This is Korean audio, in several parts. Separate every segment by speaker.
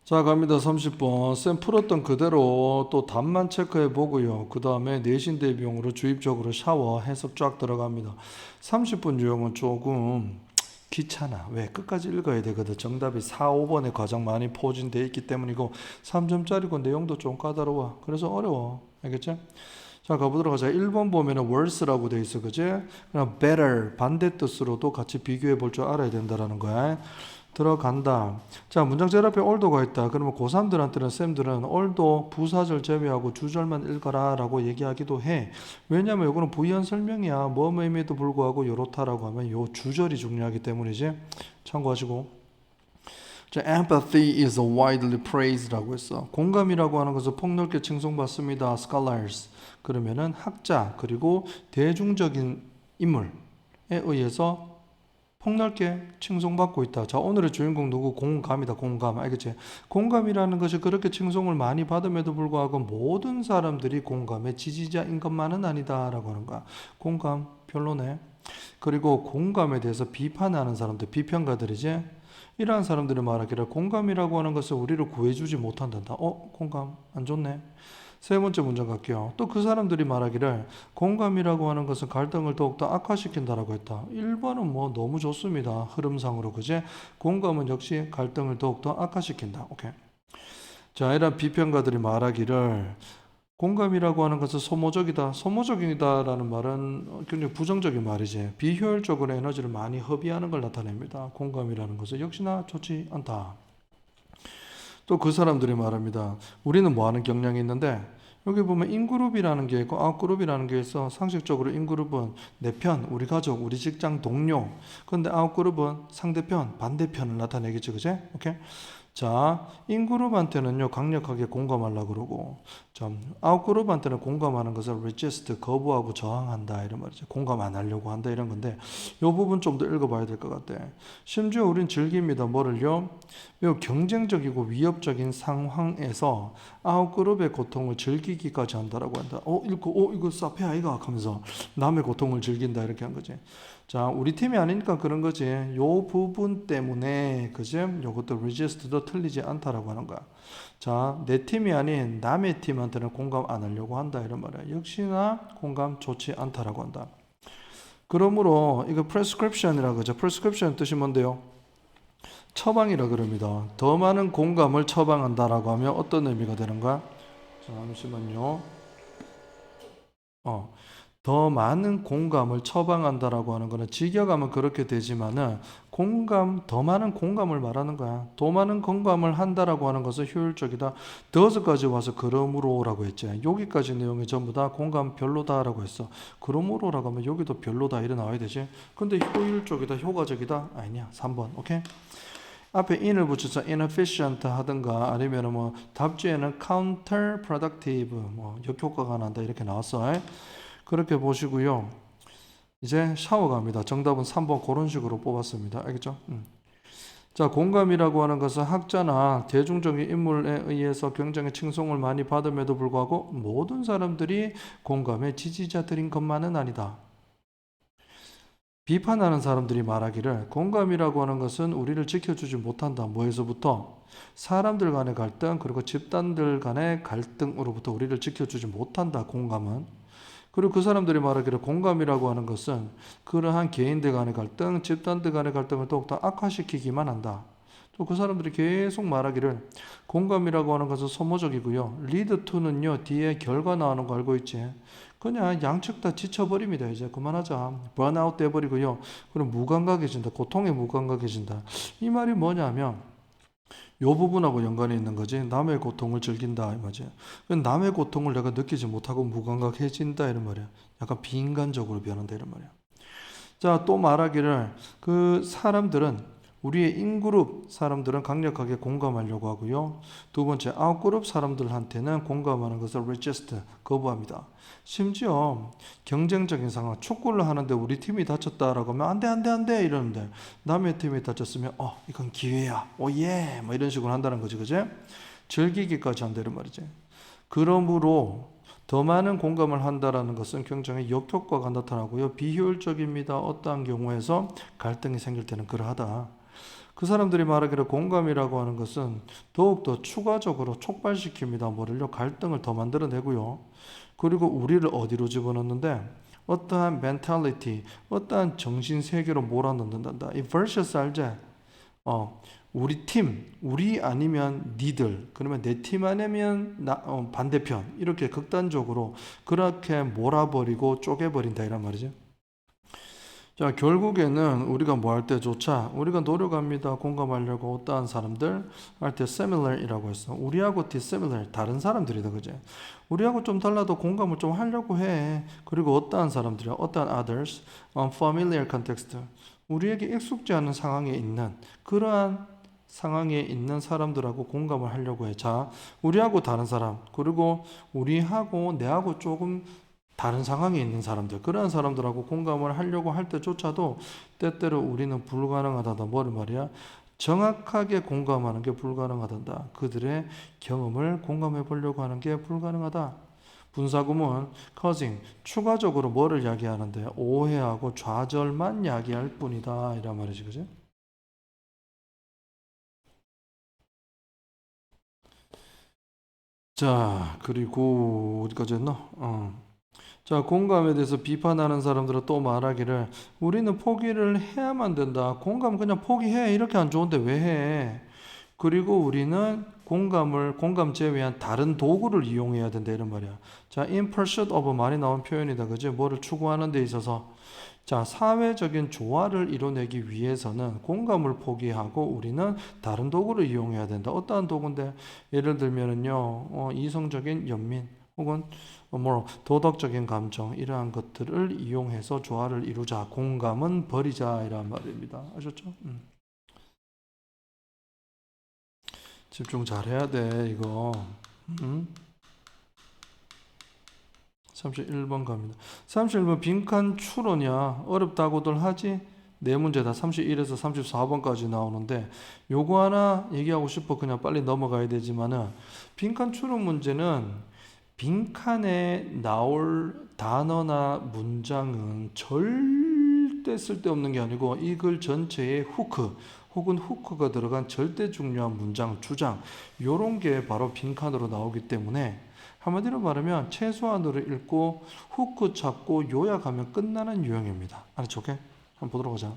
Speaker 1: 자, 갑니다. 30번. 쌤 풀었던 그대로 또 답만 체크해 보고요. 그 다음에 내신 대비용으로 주입적으로 샤워 해석 쫙 들어갑니다. 30분 유형은 조금 귀찮아. 왜? 끝까지 읽어야 되거든. 정답이 4, 5번에 가장 많이 포진되어 있기 때문이고 3점짜리고 내용도 좀 까다로워. 그래서 어려워. 알겠지? 자, 가보도록 하자. 1번 보면은 worse라고 돼 있어. 그지? 그냥 better, 반대 뜻으로도 같이 비교해 볼 줄 알아야 된다라는 거야. 들어간다. 자, 문장제 앞에 oldo가 있다. 그러면 고3들한테는 쌤들은 oldo 부사절 제외하고 주절만 읽어라 라고 얘기하기도 해. 왜냐면 이거는 부연 설명이야. 뭐뭐임에도 불구하고 요렇다라고 하면 요 주절이 중요하기 때문이지. 참고하시고. 자, empathy is widely praised라고 했어. 공감이라고 하는 것은 폭넓게 칭송받습니다. scholars. 그러면은 학자 그리고 대중적인 인물에 의해서 폭넓게 칭송받고 있다. 자, 오늘의 주인공 누구? 공감이다. 공감. 알겠지? 공감이라는 것이 그렇게 칭송을 많이 받음에도 불구하고 모든 사람들이 공감의 지지자인 것만은 아니다라고 하는 거야. 공감 별로네. 그리고 공감에 대해서 비판하는 사람들, 비평가들이지. 이러한 사람들이 말하기를 공감이라고 하는 것을 우리를 구해주지 못한단다. 공감 안 좋네. 세 번째 문장 갈게요. 또 그 사람들이 말하기를 공감이라고 하는 것은 갈등을 더욱더 악화시킨다라고 했다. 1번은 뭐 너무 좋습니다. 흐름상으로 그제 공감은 역시 갈등을 더욱더 악화시킨다. 오케이. 자, 이런 비평가들이 말하기를 공감이라고 하는 것은 소모적이다. 소모적이다라는 말은 굉장히 부정적인 말이지. 비효율적으로 에너지를 많이 허비하는 걸 나타냅니다. 공감이라는 것은 역시나 좋지 않다. 또 그 사람들이 말합니다. 우리는 뭐 하는 경향이 있는데 여기 보면 인그룹이라는 게 있고 아웃그룹이라는 게 있어. 상식적으로 인그룹은 내 편, 우리 가족, 우리 직장 동료. 근데 아웃그룹은 상대편, 반대편을 나타내겠죠. 그제? 오케이? 자, 인그룹한테는요 강력하게 공감하려고 그러고 아웃그룹한테는 공감하는 것을 resist, 거부하고 저항한다 이런 말이죠. 공감 안 하려고 한다 이런 건데 이 부분 좀 더 읽어봐야 될 것 같아. 심지어 우린 즐깁니다. 뭐를요? 매우 경쟁적이고 위협적인 상황에서 아웃그룹의 고통을 즐기기까지 한다라고 한다. 읽고 이거 사페 아이가 하면서 남의 고통을 즐긴다 이렇게 한 거지. 자, 우리 팀이 아니니까 그런 거지. 요 부분 때문에 그죠? 요것도 resist도 틀리지 않다라고 하는 거야. 자, 내 팀이 아닌 남의 팀한테는 공감 안 하려고 한다 이런 말이야. 역시나 공감 좋지 않다라고 한다. 그러므로 이거 prescription이라고 그죠? prescription 뜻이 뭔데요? 처방이라 그럽니다. 더 많은 공감을 처방한다라고 하면 어떤 의미가 되는가? 잠시만요. 더 많은 공감을 처방한다라고 하는 거는 직역하면 그렇게 되지만은 더 많은 공감을 말하는 거야. 더 많은 공감을 한다라고 하는 것은 효율적이다. 더즈까지 와서 그러므로라고 했지. 여기까지 내용이 전부 다 공감 별로다라고 했어. 그러므로라고 하면 여기도 별로다 이래 나와야 되지. 근데 효율적이다, 효과적이다? 아니냐. 3번. 오케이? 앞에 in을 붙여서 inefficient 하든가 아니면 뭐 답지에는 counterproductive 뭐 역효과가 난다 이렇게 나왔어. 그렇게 보시고요. 이제 샤워 갑니다. 정답은 3번 그런 식으로 뽑았습니다. 알겠죠? 자, 공감이라고 하는 것은 학자나 대중적인 인물에 의해서 굉장히 칭송을 많이 받음에도 불구하고 모든 사람들이 공감의 지지자들인 것만은 아니다. 비판하는 사람들이 말하기를 공감이라고 하는 것은 우리를 지켜주지 못한다. 뭐에서부터? 사람들 간의 갈등 그리고 집단들 간의 갈등으로부터 우리를 지켜주지 못한다. 공감은. 그리고 그 사람들이 말하기를 공감이라고 하는 것은 그러한 개인들 간의 갈등, 집단들 간의 갈등을 더욱더 악화시키기만 한다. 또 그 사람들이 계속 말하기를 공감이라고 하는 것은 소모적이고요. 리드 투는요 뒤에 결과 나오는 거 알고 있지? 그냥 양측 다 지쳐버립니다. 이제 그만하자. 번아웃 돼버리고요. 그럼 무감각해진다. 고통에 무감각해진다. 이 말이 뭐냐면 요 부분하고 연관이 있는 거지. 남의 고통을 즐긴다 이 말이지. 남의 고통을 내가 느끼지 못하고 무감각해진다 이런 말이야. 약간 비인간적으로 변한다 이런 말이야. 자, 또 말하기를 그 사람들은 우리의 인그룹 사람들은 강력하게 공감하려고 하고요. 두 번째 아웃그룹 사람들한테는 공감하는 것을 resist 거부합니다. 심지어 경쟁적인 상황 축구를 하는데 우리 팀이 다쳤다라고 하면 안돼 이러는데 남의 팀이 다쳤으면 이건 기회야 오예 뭐 이런 식으로 한다는 거지 그제 즐기기까지 한다는 말이지. 그러므로 더 많은 공감을 한다라는 것은 굉장히 역효과가 나타나고요. 비효율적입니다. 어떠한 경우에서 갈등이 생길 때는 그러하다. 그 사람들이 말하기를 공감이라고 하는 것은 더욱더 추가적으로 촉발시킵니다. 뭐를요? 갈등을 더 만들어내고요. 그리고 우리를 어디로 집어넣는데 어떠한 멘탈리티, 어떠한 정신 세계로 몰아넣는다. 이 versus 알지? 우리 팀, 우리 아니면 니들, 그러면 내 팀 아니면 반대편 이렇게 극단적으로 그렇게 몰아버리고 쪼개버린다 이란 말이죠. 자, 결국에는 우리가 뭐 할 때조차 우리가 노력합니다. 공감하려고 어떠한 사람들 할 때 similar이라고 했어. 우리하고 dissimilar, 다른 사람들이다, 그제? 우리하고 좀 달라도 공감을 좀 하려고 해. 그리고 어떠한 사람들이야, 어떠한 others, unfamiliar context, 우리에게 익숙지 않은 상황에 있는 그러한 상황에 있는 사람들하고 공감을 하려고 해. 자, 우리하고 다른 사람, 그리고 우리하고 내하고 조금 다른 상황에 있는 사람들, 그러한 사람들하고 공감을 하려고 할 때조차도 때때로 우리는 불가능하다. 뭐를 말이야? 정확하게 공감하는 게 불가능하단다. 그들의 경험을 공감해 보려고 하는 게 불가능하다. 분사구문, causing, 추가적으로 뭐를 이야기하는데 오해하고 좌절만 이야기할 뿐이다. 이란 말이지, 그지? 자, 그리고 어디까지 했나? 자, 공감에 대해서 비판하는 사람들은 또 말하기를 우리는 포기를 해야만 된다. 공감 그냥 포기해. 이렇게 안 좋은데 왜 해? 그리고 우리는 공감 제외한 다른 도구를 이용해야 된다. 이런 말이야. 자, in pursuit of 많이 나온 표현이다. 그지? 뭐를 추구하는 데 있어서. 자, 사회적인 조화를 이뤄내기 위해서는 공감을 포기하고 우리는 다른 도구를 이용해야 된다. 어떠한 도구인데? 예를 들면은요, 이성적인 연민 혹은 뭐 도덕적인 감정 이러한 것들을 이용해서 조화를 이루자. 공감은 버리자 이란 말입니다. 아셨죠? 집중 잘해야 돼 이거. 31번 갑니다. 31번 빈칸 추론이야. 어렵다고들 하지? 네 문제다. 31에서 34번까지 나오는데 요거 하나 얘기하고 싶어. 그냥 빨리 넘어가야 되지만은 빈칸 추론 문제는 빈칸에 나올 단어나 문장은 절대 쓸데없는 게 아니고 이 글 전체에 후크 혹은 후크가 들어간 절대 중요한 문장, 주장 요런 게 바로 빈칸으로 나오기 때문에 한마디로 말하면 최소한으로 읽고 후크 찾고 요약하면 끝나는 유형입니다. 알았죠? 오케이? 한번 보도록 하자.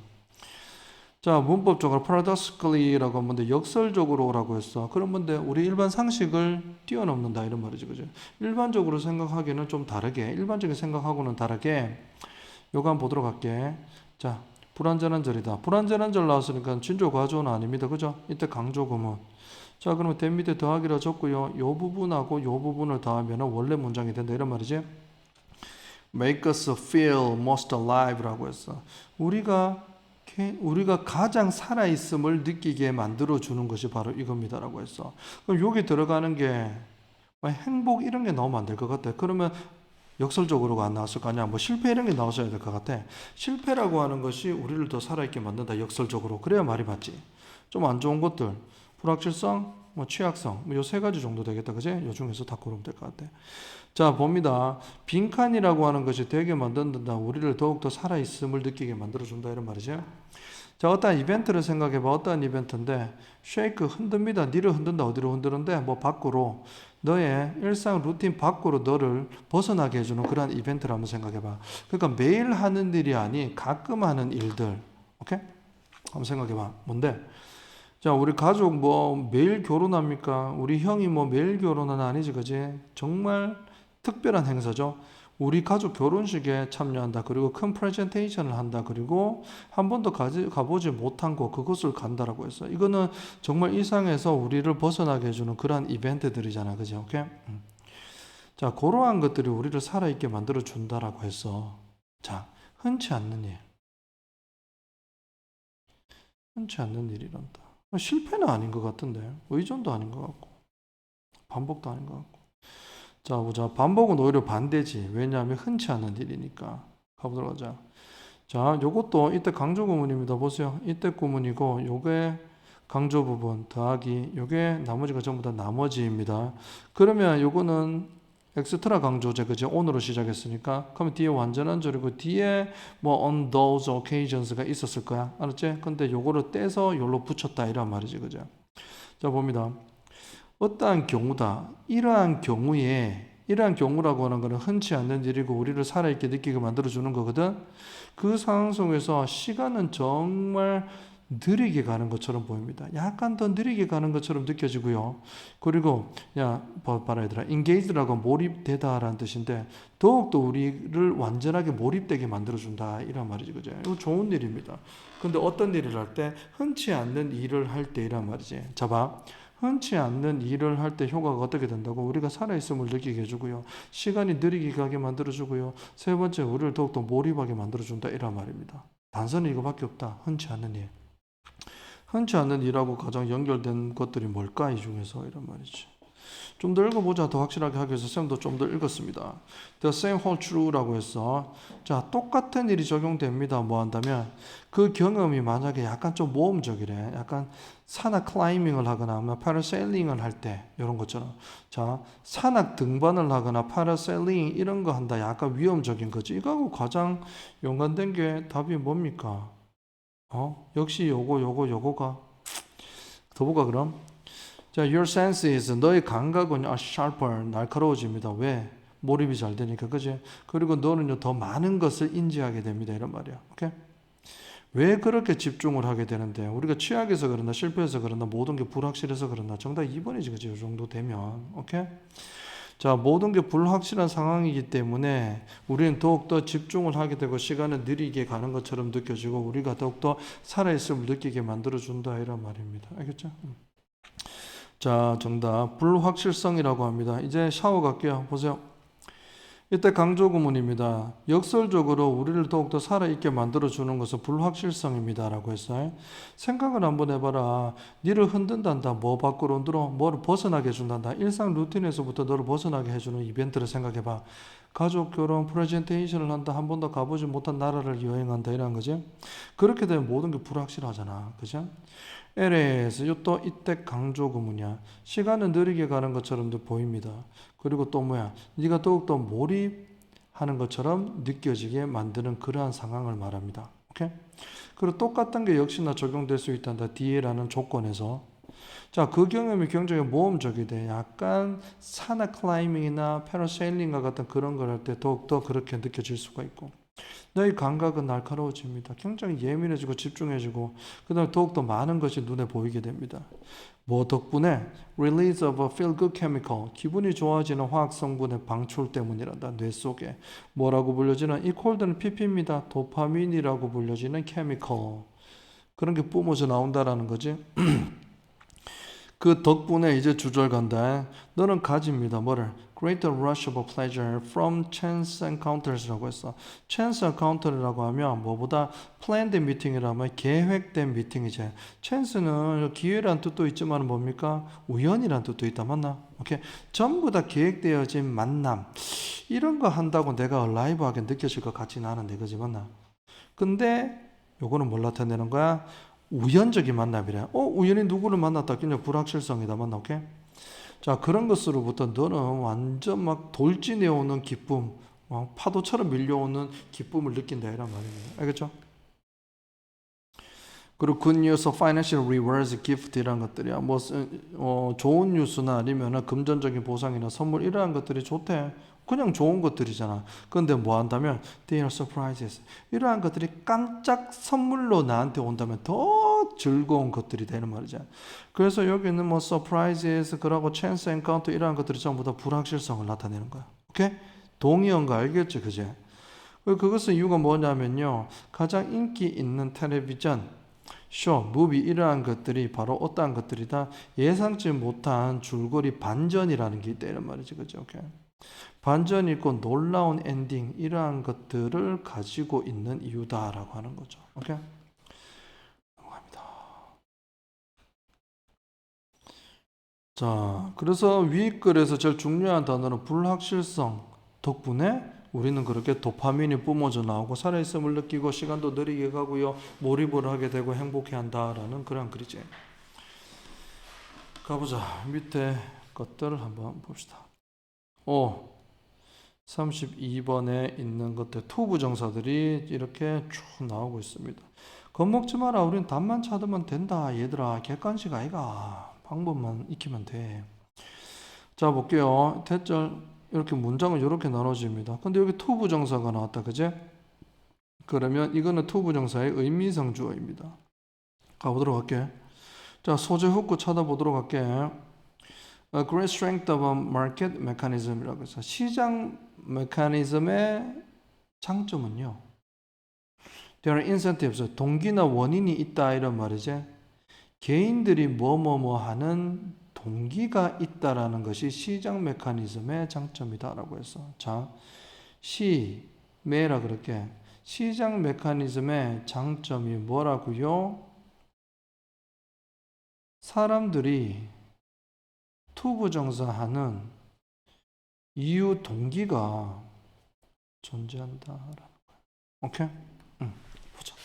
Speaker 1: 자, 문법적으로 paradoxically라고 한 건데 역설적으로라고 했어. 그런 건데 우리 일반 상식을 뛰어넘는다 이런 말이지, 그죠? 일반적으로 생각하기는 좀 다르게, 일반적인 생각하고는 다르게 요거 한번 보도록 할게. 자, 불완전한 절이다. 불완전한 절 나왔으니까 진조 과조는 아닙니다, 그죠? 이때 강조 구문. 자, 그러면 대 밑에 더하기라 적고요. 요 부분하고 요 부분을 더하면 원래 문장이 된다 이런 말이지. Make us feel most alive라고 했어. 우리가 가장 살아있음을 느끼게 만들어주는 것이 바로 이겁니다라고 했어. 그럼 여기 들어가는 게 행복 이런 게 나오면 안 될 것 같아. 그러면 역설적으로가 안 나왔을 거 아니야. 뭐 실패 이런 게 나왔어야 될 것 같아. 실패라고 하는 것이 우리를 더 살아있게 만든다. 역설적으로. 그래야 말이 맞지. 좀 안 좋은 것들. 불확실성, 뭐 취약성. 뭐 요 세 가지 정도 되겠다. 그지? 요 중에서 다 고르면 될 것 같아. 자, 봅니다. 빈칸이라고 하는 것이 되게 만든다. 우리를 더욱더 살아있음을 느끼게 만들어준다. 이런 말이죠. 자, 어떠한 이벤트를 생각해봐. 어떠한 이벤트인데, 쉐이크 흔듭니다. 니를 흔든다. 어디로 흔드는데? 뭐 밖으로. 너의 일상 루틴 밖으로 너를 벗어나게 해주는 그런 이벤트를 한번 생각해봐. 그러니까 매일 하는 일이 아닌 가끔 하는 일들. 오케이? 한번 생각해봐. 뭔데? 자, 우리 가족 뭐 매일 결혼합니까? 우리 형이 뭐 매일 결혼은 아니지, 그지? 정말 특별한 행사죠. 우리 가족 결혼식에 참여한다. 그리고 큰 프레젠테이션을 한다. 그리고 한 번도 가보지 못한 곳 그것을 간다라고 했어. 이거는 정말 일상에서 우리를 벗어나게 해주는 그러한 이벤트들이잖아. 그죠? 오케이? 자, 그러한 것들이 우리를 살아있게 만들어 준다라고 했어. 자, 흔치 않는 일. 흔치 않는 일이란다. 실패는 아닌 것 같은데. 의존도 아닌 것 같고. 반복도 아닌 것 같고. 자, 보자. 반복은 오히려 반대지. 왜냐하면 흔치 않은 일이니까. 가보도록 하자. 자, 요것도 이때 강조 구문입니다. 보세요. 이때 구문이고, 요게 강조 부분 더하기, 요게 나머지가 전부 다 나머지입니다. 그러면 요거는 엑스트라 강조제 그죠? on으로 시작했으니까 그러면 뒤에 완전한 절이고 뒤에 뭐 on those occasions가 있었을 거야. 알았지? 근데 요거를 떼서 요로 붙였다 이란 말이지. 그죠? 자 봅니다. 어떠한 경우다. 이러한 경우라고 하는 것은 흔치 않는 일이고 우리를 살아있게 느끼게 만들어주는 거거든. 그 상황 속에서 시간은 정말 느리게 가는 것처럼 보입니다. 약간 더 느리게 가는 것처럼 느껴지고요. 그리고 봐라 얘들아. engage라고 몰입되다라는 뜻인데 더욱더 우리를 완전하게 몰입되게 만들어준다 이란 말이지. 그죠? 이거 좋은 일입니다. 근데 어떤 일을 할 때 흔치 않는 일을 할 때 이란 말이지. 자 봐. 흔치 않는 일을 할 때 효과가 어떻게 된다고? 우리가 살아있음을 느끼게 해주고요. 시간이 느리게 가게 만들어주고요. 세 번째, 우리를 더욱더 몰입하게 만들어준다. 이란 말입니다. 단서는 이거밖에 없다. 흔치 않는 일. 흔치 않는 일하고 가장 연결된 것들이 뭘까? 이 중에서 이란 말이지. 좀 더 읽어보자. 더 확실하게 하기 위해서 쌤도 좀 더 읽었습니다. The same hold true라고 해서 자 똑같은 일이 적용됩니다. 뭐 한다면 그 경험이 만약에 약간 좀 모험적이래. 약간 산악 클라이밍을 하거나 파라세일링을 할 때 이런 것처럼 자 산악 등반을 하거나 파라세일링 이런 거 한다. 약간 위험적인 거지. 이거하고 가장 연관된 게 답이 뭡니까? 역시 요거가 더 볼까 그럼? 자, your senses, 너의 감각은 sharper, 날카로워집니다. 왜? 몰입이 잘 되니까, 그지? 그리고 너는요, 더 많은 것을 인지하게 됩니다. 이런 말이야. 오케이? 왜 그렇게 집중을 하게 되는데? 우리가 취약해서 그런다, 실패해서 그런다, 모든 게 불확실해서 그런다. 정답 2번이지, 그지? 이 정도 되면. 오케이? 자, 모든 게 불확실한 상황이기 때문에 우리는 더욱더 집중을 하게 되고 시간은 느리게 가는 것처럼 느껴지고 우리가 더욱더 살아있음을 느끼게 만들어준다. 이런 말입니다. 알겠죠? 자, 정답 불확실성이라고 합니다. 이제 샤워 갈게요. 보세요. 이때 강조 구문입니다. 역설적으로 우리를 더욱더 살아있게 만들어주는 것은 불확실성입니다. 라고 했어요. 생각을 한번 해봐라. 니를 흔든단다. 뭐 밖으로 흔들어? 뭐를 벗어나게 해준단다. 일상 루틴에서부터 너를 벗어나게 해주는 이벤트를 생각해봐. 가족, 결혼, 프레젠테이션을 한다. 한 번도 가보지 못한 나라를 여행한다. 이런 거지. 그렇게 되면 모든 게 불확실하잖아. 그죠? LA에서 또 이때 강조 구문이야. 시간은 느리게 가는 것처럼도 보입니다. 그리고 또 뭐야? 네가 더욱더 몰입하는 것처럼 느껴지게 만드는 그러한 상황을 말합니다. 오케이? 그리고 똑같은 게 역시나 적용될 수 있단다. DA라는 조건에서. 자, 그 경험이 굉장히 모험적이 돼. 약간 산악 클라이밍이나 패러세일링과 같은 그런 걸 할 때 더욱더 그렇게 느껴질 수가 있고. 너의 감각은 날카로워집니다. 굉장히 예민해지고 집중해지고 그 다음에 더욱더 많은 것이 눈에 보이게 됩니다. 뭐 덕분에 release of a feel-good chemical 기분이 좋아지는 화학 성분의 방출 때문이란다. 뇌 속에 뭐라고 불려지는 이 콜드는 PP입니다. 도파민이라고 불려지는 chemical 그런 게 뿜어져 나온다라는 거지. 그 덕분에 이제 주절 간다. 너는 가집니다. 뭐를? Greater rush of pleasure from chance encounters라고 했어. chance encounter라고 하면 뭐보다 planned meeting이라면 계획된 미팅이지. chance는 기회란 뜻도 있지만 뭡니까? 우연이란 뜻도 있다. 맞나? 오케이. 전부 다 계획되어진 만남. 이런 거 한다고 내가 라이브하게 느껴질 것 같지는 않은데, 그지? 맞나? 근데 요거는 뭘 나타내는 거야? 우연적인 만남이래. 우연히 누구를 만났다. 그냥 불확실성이다. 맞나? 오케이? 자, 그런 것으로부터 너는 완전 막 돌진해 오는 기쁨, 파도처럼 밀려오는 기쁨을 느낀다. 이란 말입니다. 알겠죠? 그리고 good news, financial rewards, gift 이런 것들이야. 좋은 뉴스나 아니면 금전적인 보상이나 선물 이러한 것들이 좋대. 그냥 좋은 것들이잖아. 그런데 뭐 한다면 they are surprises. 이러한 것들이 깜짝 선물로 나한테 온다면 더 즐거운 것들이 되는 말이죠. 그래서 여기는 뭐 surprises, 그러고 chance encounter 이러한 것들이 전부 다 불확실성을 나타내는 거야. 오케이? 동의한 거 알겠지, 그제? 그것은 이유가 뭐냐면요. 가장 인기 있는 텔레비전, 쇼, 무비 이러한 것들이 바로 어떠한 것들이다? 예상치 못한 줄거리 반전이라는 게 있다 이런 말이지, 그죠? 오케이. 반전이 있고 놀라운 엔딩 이러한 것들을 가지고 있는 이유다라고 하는 거죠. 오케이? 넘어갑니다. 자, 그래서 위 글에서 제일 중요한 단어는 불확실성 덕분에 우리는 그렇게 도파민이 뿜어져 나오고 살아있음을 느끼고 시간도 느리게 가고요. 몰입을 하게 되고 행복해한다라는 그런 글이지. 가보자. 밑에 것들을 한번 봅시다. 32번에 있는 것들 투부정사들이 이렇게 쭉 나오고 있습니다. 겁먹지 마라. 우린 답만 찾으면 된다. 얘들아, 객관식 아이가. 방법만 익히면 돼. 자, 볼게요. 대절 이렇게 문장은 이렇게 나눠집니다. 근데 여기 투부정사가 나왔다. 그제? 그러면 이거는 투부정사의 의미상 주어입니다. 가보도록 할게. 자, 소재 훅구 찾아보도록 할게. A great strength of a market mechanism이라고 해서 시장 메커니즘의 장점은요. There are incentives, 동기나 원인이 있다 이런 말이지. 개인들이 뭐뭐뭐 하는 동기가 있다라는 것이 시장 메커니즘의 장점이다라고 해서 자, 매라 그렇게 시장 메커니즘의 장점이 뭐라고요? 사람들이 투부정사하는 이유 동기가 존재한다. 오케이? 보자.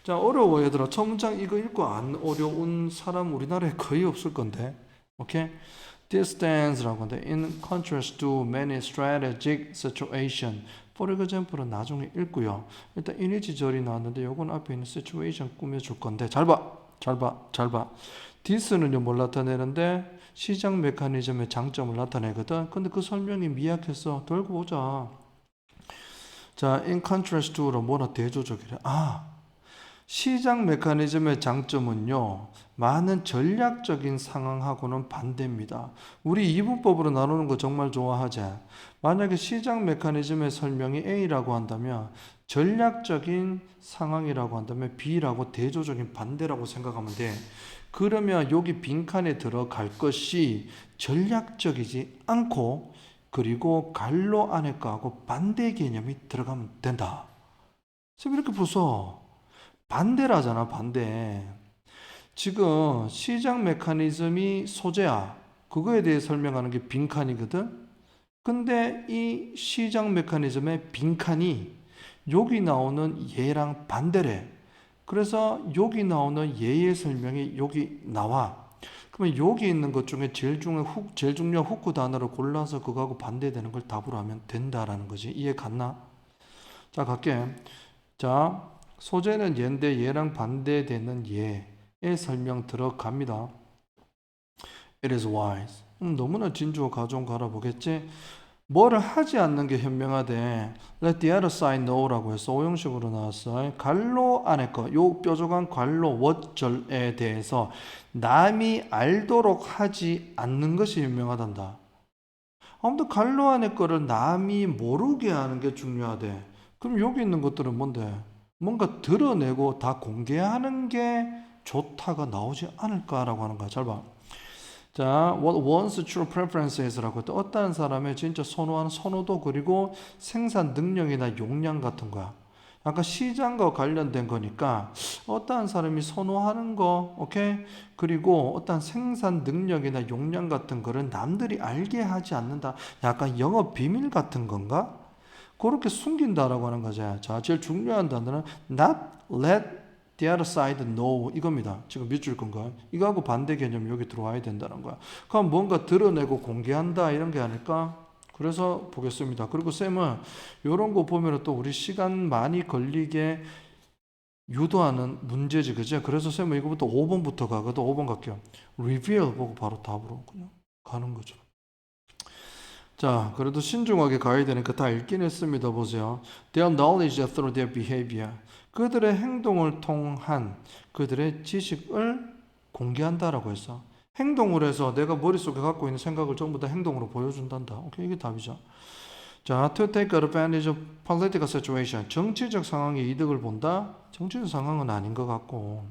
Speaker 1: 자, 어려워 얘들아. 첫 문장 이거 읽고 안 어려운 사람 우리나라에 거의 없을 건데. 오케이? This stands라고 하는데 in contrast to many strategic situation. For example은 나중에 읽고요. 일단 이니지절이 나왔는데 요건 앞에 있는 situation 꾸며줄 건데 잘 봐. this는요 뭘 나타내는데 시장 메커니즘의 장점을 나타내거든. 근데 그 설명이 미약해서 돌고 보자. 자, in contrast to로 뭐나 대조적이래. 시장 메커니즘의 장점은요, 많은 전략적인 상황하고는 반대입니다. 우리 이분법으로 나누는 거 정말 좋아하지? 만약에 시장 메커니즘의 설명이 A라고 한다면, 전략적인 상황이라고 한다면 B라고 대조적인 반대라고 생각하면 돼. 그러면 여기 빈칸에 들어갈 것이 전략적이지 않고, 그리고 갈로 안에 거하고 반대 개념이 들어가면 된다. 지금 이렇게 풀서 반대라잖아, 반대. 지금 시장 메커니즘이 소재야. 그거에 대해 설명하는 게 빈칸이거든. 근데 이 시장 메커니즘의 빈칸이 여기 나오는 얘랑 반대래. 그래서 여기 나오는 얘의 설명이 여기 나와. 그러면 여기 있는 것 중에 제일 중요한 후크 단어를 골라서 그거하고 반대되는 걸 답으로 하면 된다라는 거지. 이해 갔나? 자, 갈게. 자, 소재는 얘인데 얘랑 반대되는 얘의 설명 들어갑니다. It is wise. 너무나 진주어 가져온 거 알아보겠지? 뭐를 하지 않는 게 현명하대. Let the other side know라고 해서 오형식으로 나왔어. 갈로 안에 거, 요 뾰족한 갈로 what절에 대해서 남이 알도록 하지 않는 것이 현명하단다. 아무튼 갈로 안에 거를 남이 모르게 하는 게 중요하대. 그럼 여기 있는 것들은 뭔데? 뭔가 드러내고 다 공개하는 게 좋다가 나오지 않을까라고 하는 거야. 잘 봐. 자, what one's true preferences라고 했다. 어떠한 사람의 진짜 선호하는 선호도 그리고 생산 능력이나 용량 같은 거야. 아까 시장과 관련된 거니까 어떠한 사람이 선호하는 거, 오케이? 그리고 어떠한 생산 능력이나 용량 같은 거를 남들이 알게 하지 않는다. 약간 영업 비밀 같은 건가? 그렇게 숨긴다라고 하는 거죠. 자, 제일 중요한 단어는 not let the other side know 이겁니다. 지금 밑줄 건가? 이거하고 반대 개념이 여기 들어와야 된다는 거야. 그럼 뭔가 드러내고 공개한다 이런 게 아닐까? 그래서 보겠습니다. 그리고 쌤은 이런 거 보면 또 우리 시간 많이 걸리게 유도하는 문제지, 그죠? 그래서 쌤은 이거부터 5번부터 가거든. 5번 갈게요. reveal 보고 바로 답으로 그냥 가는 거죠. 자, 그래도 신중하게 가야 되니까 다 읽긴 했습니다. 보세요. Their knowledge through their behavior. 그들의 행동을 통한 그들의 지식을 공개한다라고 했어. 행동을 해서 내가 머릿속에 갖고 있는 생각을 전부 다 행동으로 보여준단다. 오케이, 이게 답이죠. 자, to take advantage of political situation. 정치적 상황의 이득을 본다? 정치적 상황은 아닌 것 같고.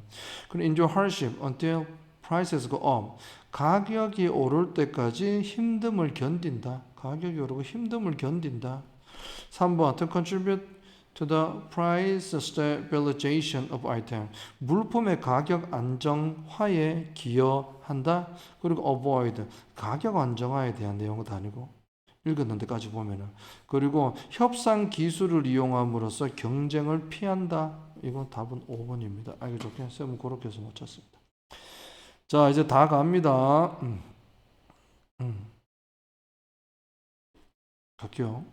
Speaker 1: 그리고 endure hardship until prices go up. 가격이 오를 때까지 힘듦을 견딘다. 가격이 오르고 힘듦을 견딘다. 3번 to contribute to the price stabilization of item. 물품의 가격 안정화에 기여한다. 그리고 avoid. 가격 안정화에 대한 내용은 아니고. 읽었는 데까지 보면은. 그리고 협상 기술을 이용함으로써 경쟁을 피한다. 이건 답은 5번입니다. 알겠죠? 쌤은 그렇게 해서 못 찾습니다. 자, 이제 다 갑니다. 갈게요.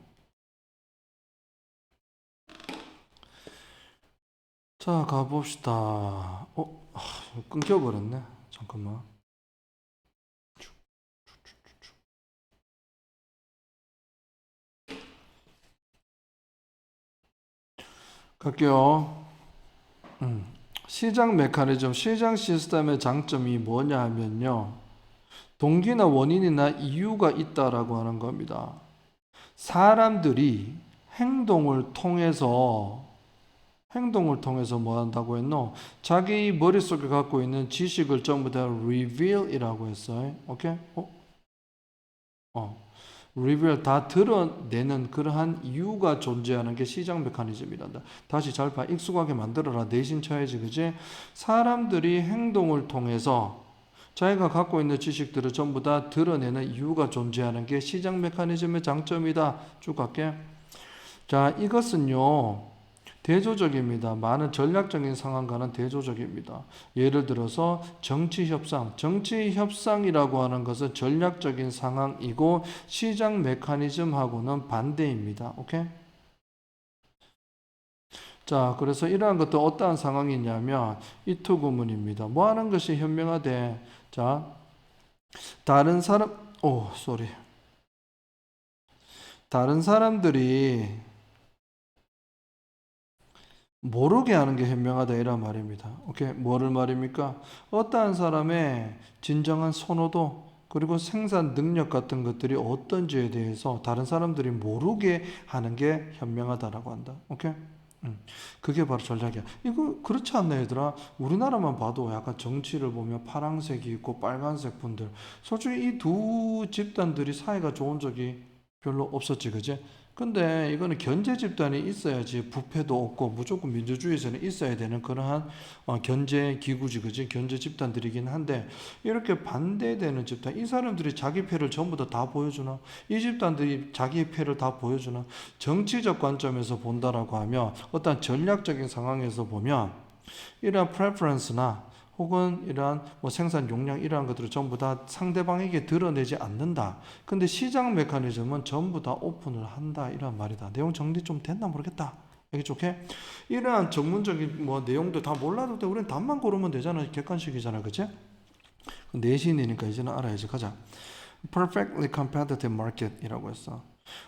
Speaker 1: 자, 가봅시다. 끊겨버렸네. 잠깐만. 갈게요. 시장 메커니즘, 시장 시스템의 장점이 뭐냐 하면요. 동기나 원인이나 이유가 있다라고 하는 겁니다. 사람들이 행동을 통해서 뭐 한다고 했노? 자기 머릿속에 갖고 있는 지식을 전부 다 reveal이라고 했어요. 오케이? reveal 다 드러내는 그러한 이유가 존재하는 게 시장 메커니즘이란다. 다시 잘 봐. 익숙하게 만들어라. 내신 쳐야지. 그지? 사람들이 행동을 통해서 자기가 갖고 있는 지식들을 전부 다 드러내는 이유가 존재하는 게 시장 메커니즘의 장점이다. 쭉 갈게. 자, 이것은요. 대조적입니다. 많은 전략적인 상황과는 대조적입니다. 예를 들어서 정치 협상. 정치 협상이라고 하는 것은 전략적인 상황이고 시장 메커니즘하고는 반대입니다. 오케이? 자, 그래서 이러한 것도 어떠한 상황이냐면 이투 구문입니다. 뭐 하는 것이 현명하대? 자, 다른 사람들이 모르게 하는 게 현명하다 이란 말입니다. 오케이? 뭐를 말입니까? 어떠한 사람의 진정한 선호도 그리고 생산 능력 같은 것들이 어떤지에 대해서 다른 사람들이 모르게 하는 게 현명하다라고 한다. 오케이? 그게 바로 전략이야. 이거 그렇지 않나 얘들아? 우리나라만 봐도 약간 정치를 보면 파란색이 있고 빨간색 분들. 솔직히 이 두 집단들이 사이가 좋은 적이 별로 없었지, 그지? 근데 이거는 견제 집단이 있어야지 부패도 없고 무조건 민주주의에서는 있어야 되는 그러한 견제 기구지, 그지? 견제 집단들이긴 한데 이렇게 반대되는 집단, 이 사람들이 자기 패를 전부 다 보여주나? 이 집단들이 자기 패를 다 보여주나? 정치적 관점에서 본다라고 하면 어떤 전략적인 상황에서 보면 이러한 프레퍼런스나 혹은 이러한 생산 용량 이러한 것들을 전부 다 상대방에게 드러내지 않는다. 근데 시장 메커니즘은 전부 다 오픈을 한다. 이런 말이다. 내용 정리 좀 됐나 모르겠다. 여기 좋게? 이러한 전문적인 내용도 다 몰라도 돼. 우리는 답만 고르면 되잖아. 객관식이잖아. 그치? 내신이니까 이제는 알아야지. 가자. Perfectly competitive market이라고 했어.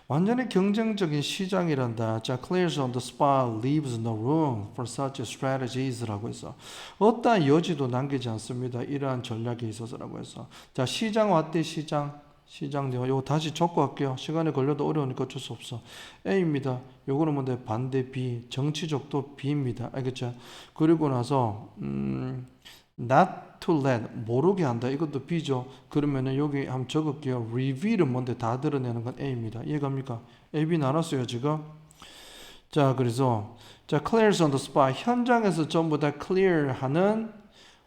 Speaker 1: 완전히 경쟁적인 시장이란다. 자, clears on the spot, leaves no room for such strategies라고 했어. 어떠한 여지도 남기지 않습니다. 이러한 전략에 있어서라고 했어. 자, 시장 왔대, 시장. 요거 다시 적고 할게요. 시간이 걸려도 어려우니까 어쩔 수 없어. A입니다. 요거는 뭔데? 반대 B. 정치적도 B입니다. 알겠죠? 그리고 나서, not to let 모르게 한다 이것도 B죠. 그러면은 여기 한번 적을게요. reveal은 뭔데 다 드러내는 건 A입니다. 이해갑니까? A, B 나눴어요 지금. 자, 그래서 자, clears on the spot 현장에서 전부 다 clear하는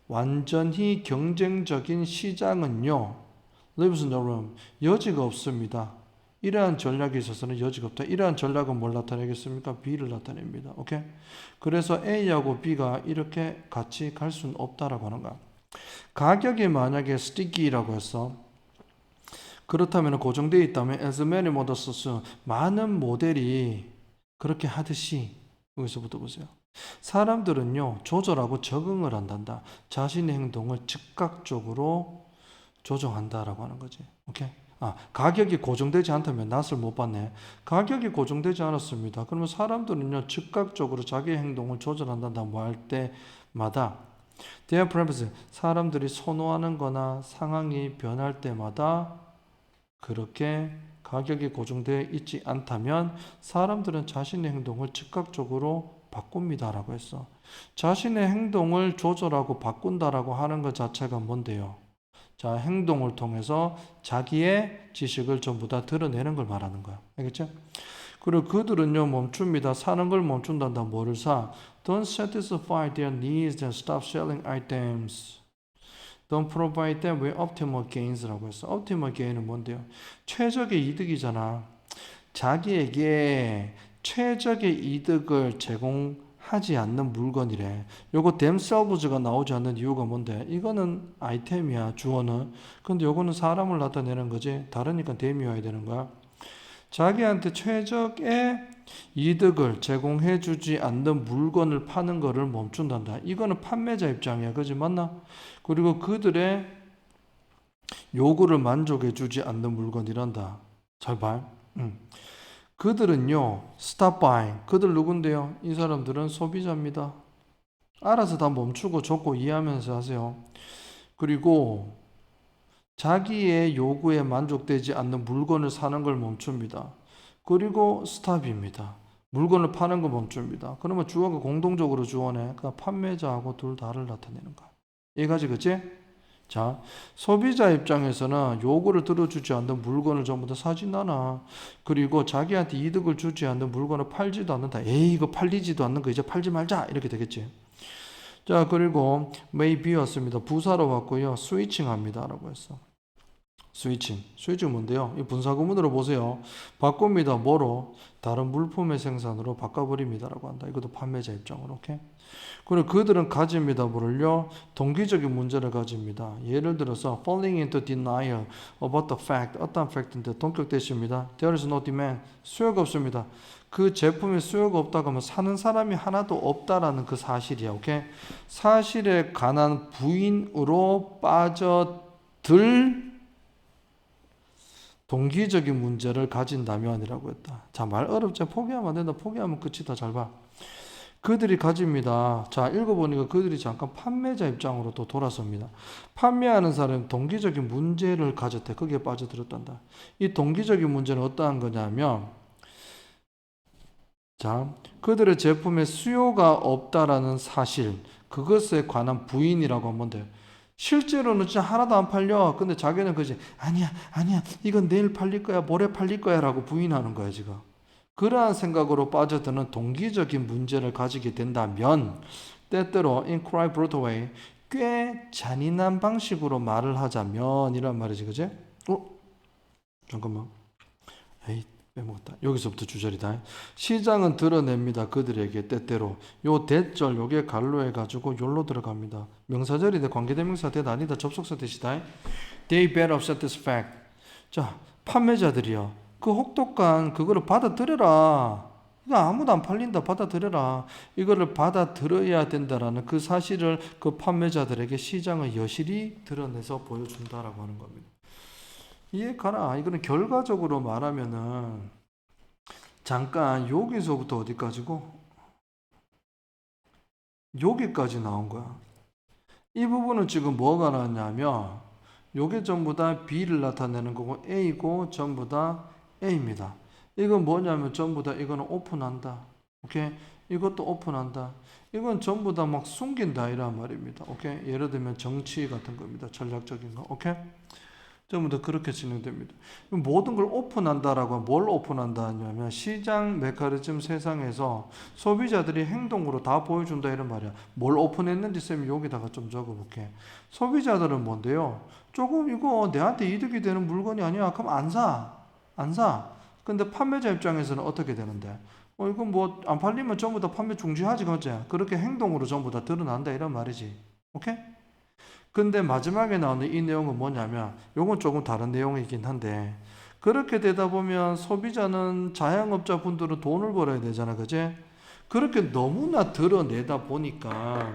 Speaker 1: 완전히 경쟁적인 시장은요, leaves no room 여지가 없습니다. 이러한 전략에 있어서는 여지가 없다. 이러한 전략은 뭘 나타내겠습니까? B를 나타냅니다. 오케이? 그래서 A하고 B가 이렇게 같이 갈 수는 없다라고 하는 거야. 가격이 만약에 sticky라고 했어. 그렇다면 고정되어 있다면 as many models 많은 모델이 그렇게 하듯이 여기서부터 보세요. 사람들은요 조절하고 적응을 한단다. 자신의 행동을 즉각적으로 조정한다라고 하는 거지. 오케이? 가격이 고정되지 않다면 낯을 못 봤네. 가격이 고정되지 않았습니다. 그러면 사람들은요 즉각적으로 자기의 행동을 조절한다. 뭐 할 때마다 their preference 사람들이 선호하는 거나 상황이 변할 때마다 그렇게 가격이 고정되어 있지 않다면 사람들은 자신의 행동을 즉각적으로 바꿉니다라고 했어. 자신의 행동을 조절하고 바꾼다라고 하는 것 자체가 뭔데요? 자, 행동을 통해서 자기의 지식을 전부 다 드러내는 걸 말하는 거야. 알겠죠? 그리고 그들은요, 멈춥니다. 사는 걸 멈춘단다. 뭐를 사? Don't satisfy their needs and stop selling items. Don't provide them with optimal gains라고 했어. optimal gain은 뭔데요? 최적의 이득이잖아. 자기에게 최적의 이득을 제공하지 않는 물건이래. 요거 themselves가 나오지 않는 이유가 뭔데? 이거는 아이템이야, 주어는. 근데 요거는 사람을 나타내는 거지. 다르니까 them이 와야 되는 거야. 자기한테 최적의 이득을 제공해 주지 않는 물건을 파는 거를 멈춘단다. 이거는 판매자 입장이야. 그지 맞나? 그리고 그들의 요구를 만족해 주지 않는 물건이란다. 잘 봐. 그들은요, stop buying. 그들 누군데요? 이 사람들은 소비자입니다. 알아서 다 멈추고 적고 이해하면서 하세요. 그리고 자기의 요구에 만족되지 않는 물건을 사는 걸 멈춥니다. 그리고 스탑입니다. 물건을 파는 거 멈춥니다. 그러면 주어가 공동적으로 주어네. 그러니까 판매자하고 둘 다를 나타내는 거야. 이해가지, 그치? 자, 소비자 입장에서는 요구를 들어주지 않는 물건을 전부 다 사진 않아. 그리고 자기한테 이득을 주지 않는 물건을 팔지도 않는다. 에이, 이거 팔리지도 않는 거 이제 팔지 말자. 이렇게 되겠지. 자, 그리고 may be였습니다. 부사로 왔고요. 스위칭 합니다. 라고 했어. 스위칭 뭔데요? 이 분사구문으로 보세요. 바꿉니다. 뭐로? 다른 물품의 생산으로 바꿔버립니다. 라고 한다. 이것도 판매자 입장으로. 오케이? 그리고 그들은 가집니다. 뭐를요? 동기적인 문제를 가집니다. 예를 들어서 falling into denial about the fact. 어떤 팩트인데 동격 대시입니다. There is no demand. 수요가 없습니다. 그 제품에 수요가 없다고 하면 사는 사람이 하나도 없다라는 그 사실이야. 오케이? 사실에 관한 부인으로 빠져들 동기적인 문제를 가진다면이라고 했다. 자, 말 어렵지? 포기하면 안 된다. 포기하면 끝이다. 잘 봐. 그들이 가집니다. 자, 읽어보니까 그들이 잠깐 판매자 입장으로 또 돌아섭니다. 판매하는 사람은 동기적인 문제를 가졌대. 거기에 빠져들었단다. 이 동기적인 문제는 어떠한 거냐면, 자, 그들의 제품에 수요가 없다라는 사실, 그것에 관한 부인이라고 하면 돼. 실제로는 진짜 하나도 안 팔려. 근데 자기는 그지, 아니야, 이건 내일 팔릴 거야, 모레 팔릴 거야 라고 부인하는 거야, 지금. 그러한 생각으로 빠져드는 동기적인 문제를 가지게 된다면, 때때로 in quite brutal way, 꽤 잔인한 방식으로 말을 하자면, 이란 말이지, 그지? 잠깐만. 에이, 빼먹었다. 여기서부터 주절이다. 시장은 드러냅니다. 그들에게 때때로. 요 대절 요게 갈로 해가지고 요로 들어갑니다. 명사절인데 관계대명사 대 아니다. 접속사 대시다. They bet upset this fact. 자, 판매자들이요. 그 혹독한 그거를 받아들여라. 이거 아무도 안 팔린다. 받아들여라. 이거를 받아들여야 된다라는 그 사실을 그 판매자들에게 시장은 여실히 드러내서 보여준다라고 하는 겁니다. 이해 가나? 이거는 결과적으로 말하면은 잠깐 여기서부터 어디까지고? 여기까지 나온 거야. 이 부분은 지금 뭐가 나왔냐면 요게 전부 다 B를 나타내는 거고 A고 전부 다 A입니다. 이건 뭐냐면 전부 다 이거는 오픈한다. 오케이? 이것도 오픈한다. 이건 전부 다 막 숨긴다 이란 말입니다. 오케이? 예를 들면 정치 같은 겁니다. 전략적인 거. 오케이? 전부 다 그렇게 진행됩니다. 모든 걸 오픈한다라고 뭘 오픈한다 하냐면 시장 메커니즘 세상에서 소비자들이 행동으로 다 보여준다 이런 말이야. 뭘 오픈했는지 쌤이 여기다가 좀 적어볼게. 소비자들은 뭔데요? 조금 이거 내한테 이득이 되는 물건이 아니야. 그럼 안 사. 안 사. 근데 판매자 입장에서는 어떻게 되는데? 이거 뭐 안 팔리면 전부 다 판매 중지하지 그렇지? 그렇게 행동으로 전부 다 드러난다 이런 말이지. 오케이? 근데 마지막에 나오는 이 내용은 뭐냐면 요건 조금 다른 내용이긴 한데 그렇게 되다 보면 소비자는 자영업자 분들은 돈을 벌어야 되잖아. 그제? 그렇게 너무나 드러내다 보니까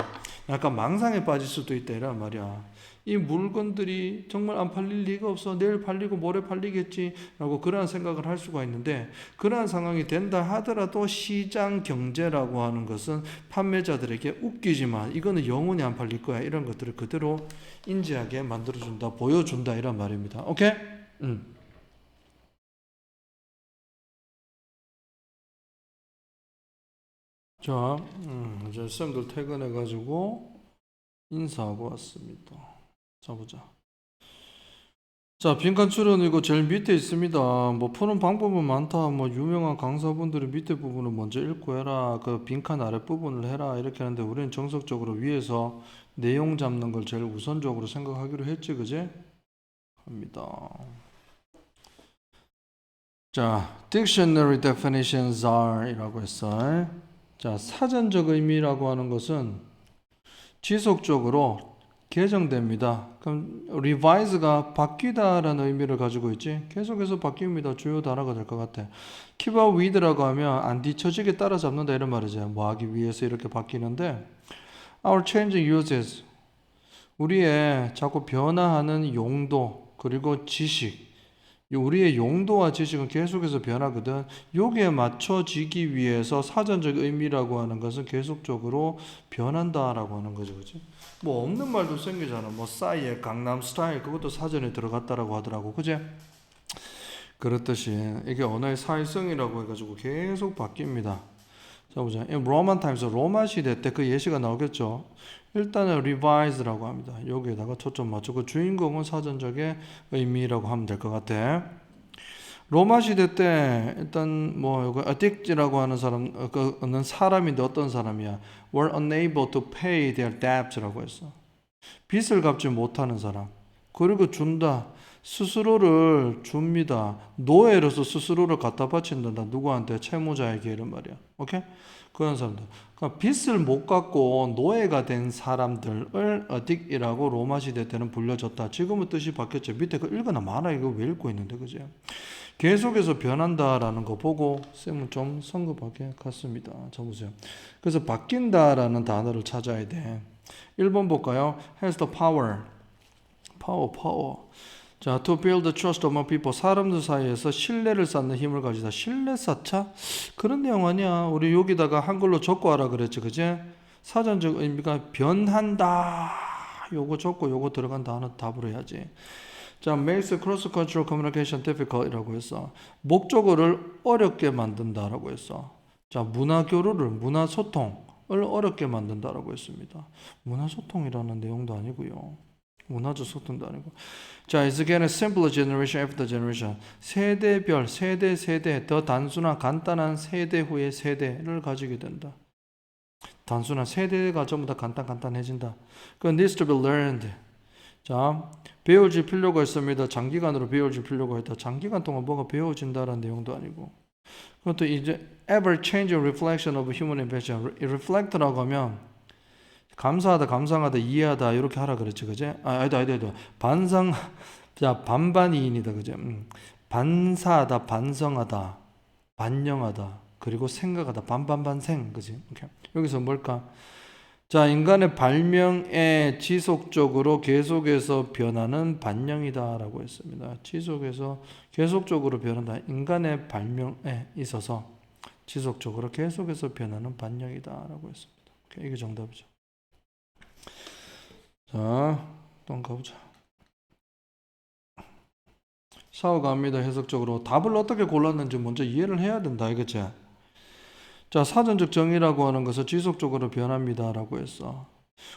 Speaker 1: 약간 망상에 빠질 수도 있다 이란 말이야. 이 물건들이 정말 안 팔릴 리가 없어. 내일 팔리고 모레 팔리겠지 라고 그러한 생각을 할 수가 있는데 그러한 상황이 된다 하더라도 시장 경제라고 하는 것은 판매자들에게 웃기지만 이거는 영원히 안 팔릴 거야. 이런 것들을 그대로 인지하게 만들어준다. 보여준다. 이란 말입니다. 오케이? 자, 이제 쌤들 퇴근해가지고 인사하고 왔습니다. 자, 보자. 자, 빈칸 추론 이거 제일 밑에 있습니다. 뭐 푸는 방법은 많다. 뭐 유명한 강사분들이 밑에 부분을 먼저 읽고 해라. 그 빈칸 아래 부분을 해라. 이렇게 하는데 우리는 정석적으로 위에서 내용 잡는 걸 제일 우선적으로 생각하기로 했지, 그제? 합니다. 자, dictionary definitions are 이라고 했어요. 자, 사전적 의미라고 하는 것은 지속적으로 개정됩니다. 그럼 revise가 바뀌다라는 의미를 가지고 있지. 계속해서 바뀝니다. 주요 단어가 될 것 같아. keep up with라고 하면 안 뒤처지게 따라잡는다 이런 말이죠. 뭐 하기 위해서 이렇게 바뀌는데 our changing uses 우리의 자꾸 변화하는 용도 그리고 지식 우리의 용도와 지식은 계속해서 변하거든. 여기에 맞춰지기 위해서 사전적 의미라고 하는 것은 계속적으로 변한다라고 하는 거죠. 그치? 뭐 없는 말도 생기잖아. 뭐 싸이의 강남 스타일 그것도 사전에 들어갔다라고 하더라고. 그제? 그렇듯이 이게 언어의 사회성이라고 해가지고 계속 바뀝니다. 자 보자. 로만 타임스 로마 시대 때 그 예시가 나오겠죠. 일단은 revise라고 합니다. 여기에다가 초점 맞추고 주인공은 사전적의 의미라고 하면 될 것 같아. 로마 시대 때 일단 뭐 이거 addict라고 하는 그는 사람인데 어떤 사람이야? were unable to pay their debts라고 했어. 빚을 갚지 못하는 사람. 그리고 준다. 스스로를 줍니다. 노예로서 스스로를 갖다 바친다. 누구한테? 채무자에게 이런 말이야. 오케이? 그런 사람들. 그러니까 빚을 못 갚고 노예가 된 사람들을 addict이라고 로마 시대 때는 불려졌다. 지금은 뜻이 바뀌었죠. 밑에 그 읽거나 말아 이거 왜 읽고 있는데 그죠? 계속해서 변한다라는 거 보고 쌤은 좀 성급하게 갔습니다. 자 보세요. 그래서 바뀐다라는 단어를 찾아야 돼. 1번 볼까요? has the power. power. 자, to build the trust among people. 사람들 사이에서 신뢰를 쌓는 힘을 가지다. 신뢰 쌓자? 그런 내용 아니야. 우리 여기다가 한글로 적고 하라 그랬지. 그지? 사전적 의미가 변한다. 요거 적고 요거 들어간 단어 답으로 해야지. 자, makes cross-cultural communication difficult 이라고 했어. 목적어를 어렵게 만든다라고 했어. 자, 문화소통을 어렵게 만든다라고 했습니다. 문화소통이라는 내용도 아니고요. 문화적 소통도 아니고. 자, is again a simpler generation after generation. 세대별, 세대, 더 단순한 간단한 세대 후의 세대를 가지게 된다. 단순한 세대가 전부 다 간단해진다. 그 needs to be learned. 자, 배워질 필요가 있습니다. 장기간으로 배워질 필요가 있다. 장기간 동안 뭐가 배워진다라는 내용도 아니고. 그것도 이제 ever changing reflection of human invention. reflect라고 하면 감상하다, 이해하다 이렇게 하라 그랬지, 그제? 아니다. 자, 반반이인이다, 그제? 반사하다, 반성하다, 반영하다, 그리고 생각하다, 반반반생, 그지? 오케이. 여기서 뭘까? 자, 인간의 발명에 지속적으로 계속해서 변하는 반영이다라고 했습니다. 지속해서 계속적으로 변한다. 인간의 발명에 있어서 지속적으로 계속해서 변하는 반영이다라고 했습니다. 오케이. 이게 정답이죠. 자, 또 가보자. 샤워갑니다. 해석적으로 답을 어떻게 골랐는지 먼저 이해를 해야 된다. 알겠지? 자, 사전적 정의라고 하는 것은 지속적으로 변합니다. 라고 했어.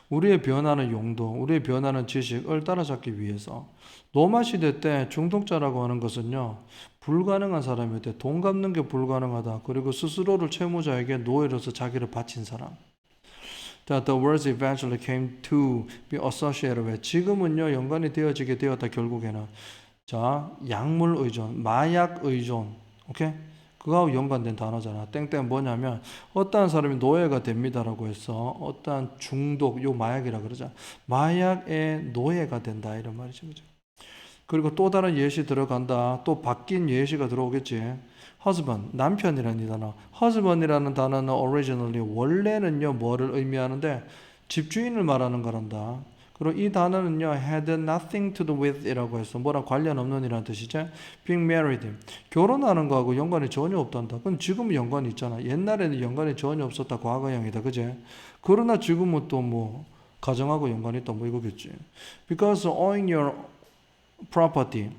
Speaker 1: 우리의 변하는 용도, 우리의 변하는 지식을 따라잡기 위해서. 로마 시대 때 중독자라고 하는 것은요, 불가능한 사람이었대. 돈 갚는 게 불가능하다. 그리고 스스로를 채무자에게 노예로서 자기를 바친 사람. that the words eventually came to be associated with. 지금은요, 연관이 되어지게 되었다, 결국에는. 자, 약물 의존, 마약 의존. 오케이? 그거하고 연관된 단어잖아. 땡땡 뭐냐면, 어떠한 사람이 노예가 됩니다라고 해서, 어떠한 중독, 요 마약이라 그러자. 마약의 노예가 된다, 이런 말이죠. 그죠? 그리고 또 다른 예시 들어간다. 또 바뀐 예시가 들어오겠지. husband, 남편이라는 단어. husband이라는 단어는 originally, 원래는요, 뭐를 의미하는데, 집주인을 말하는 거란다. 그리고 이 단어는요, had nothing to do with 이라고 해서, 뭐랑 관련 없는 이라는 뜻이죠. being married, 결혼하는 거하고 연관이 전혀 없단다. 그럼 지금은 연관이 있잖아. 옛날에는 연관이 전혀 없었다. 과거형이다. 그제? 그러나 지금은 또 뭐, 가정하고 연관이 있다. 뭐 이거겠지. Because owning your property,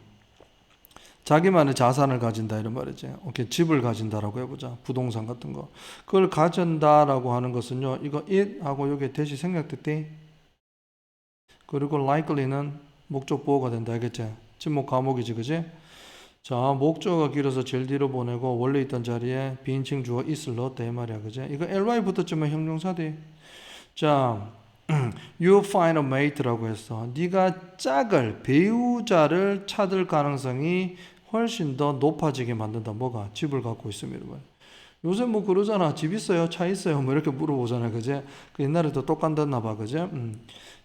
Speaker 1: 자기만의 자산을 가진다 이런 말이지. 오케이, 집을 가진다라고 해보자. 부동산 같은 거. 그걸 가진다라고 하는 것은요, 이거 it 하고 여기에 대시 생략됐대. 그리고 likely는 목적 보호가 된다. 알겠지? 지목 과목이지, 그지? 자, 목적어가 길어서 제일 뒤로 보내고 원래 있던 자리에 비인칭 주어 is를 넣었다 이 말이야, 그지? 이거 ly 붙었지만 형용사돼. 자, you find a mate라고 했어. 네가 짝을, 배우자를 찾을 가능성이 훨씬 더 높아지게 만든다. 뭐가? 집을 갖고 있으면. 요새 뭐 그러잖아. 집 있어요? 차 있어요? 뭐 이렇게 물어보잖아. 그제? 그 옛날에도 똑같았나 봐. 그제?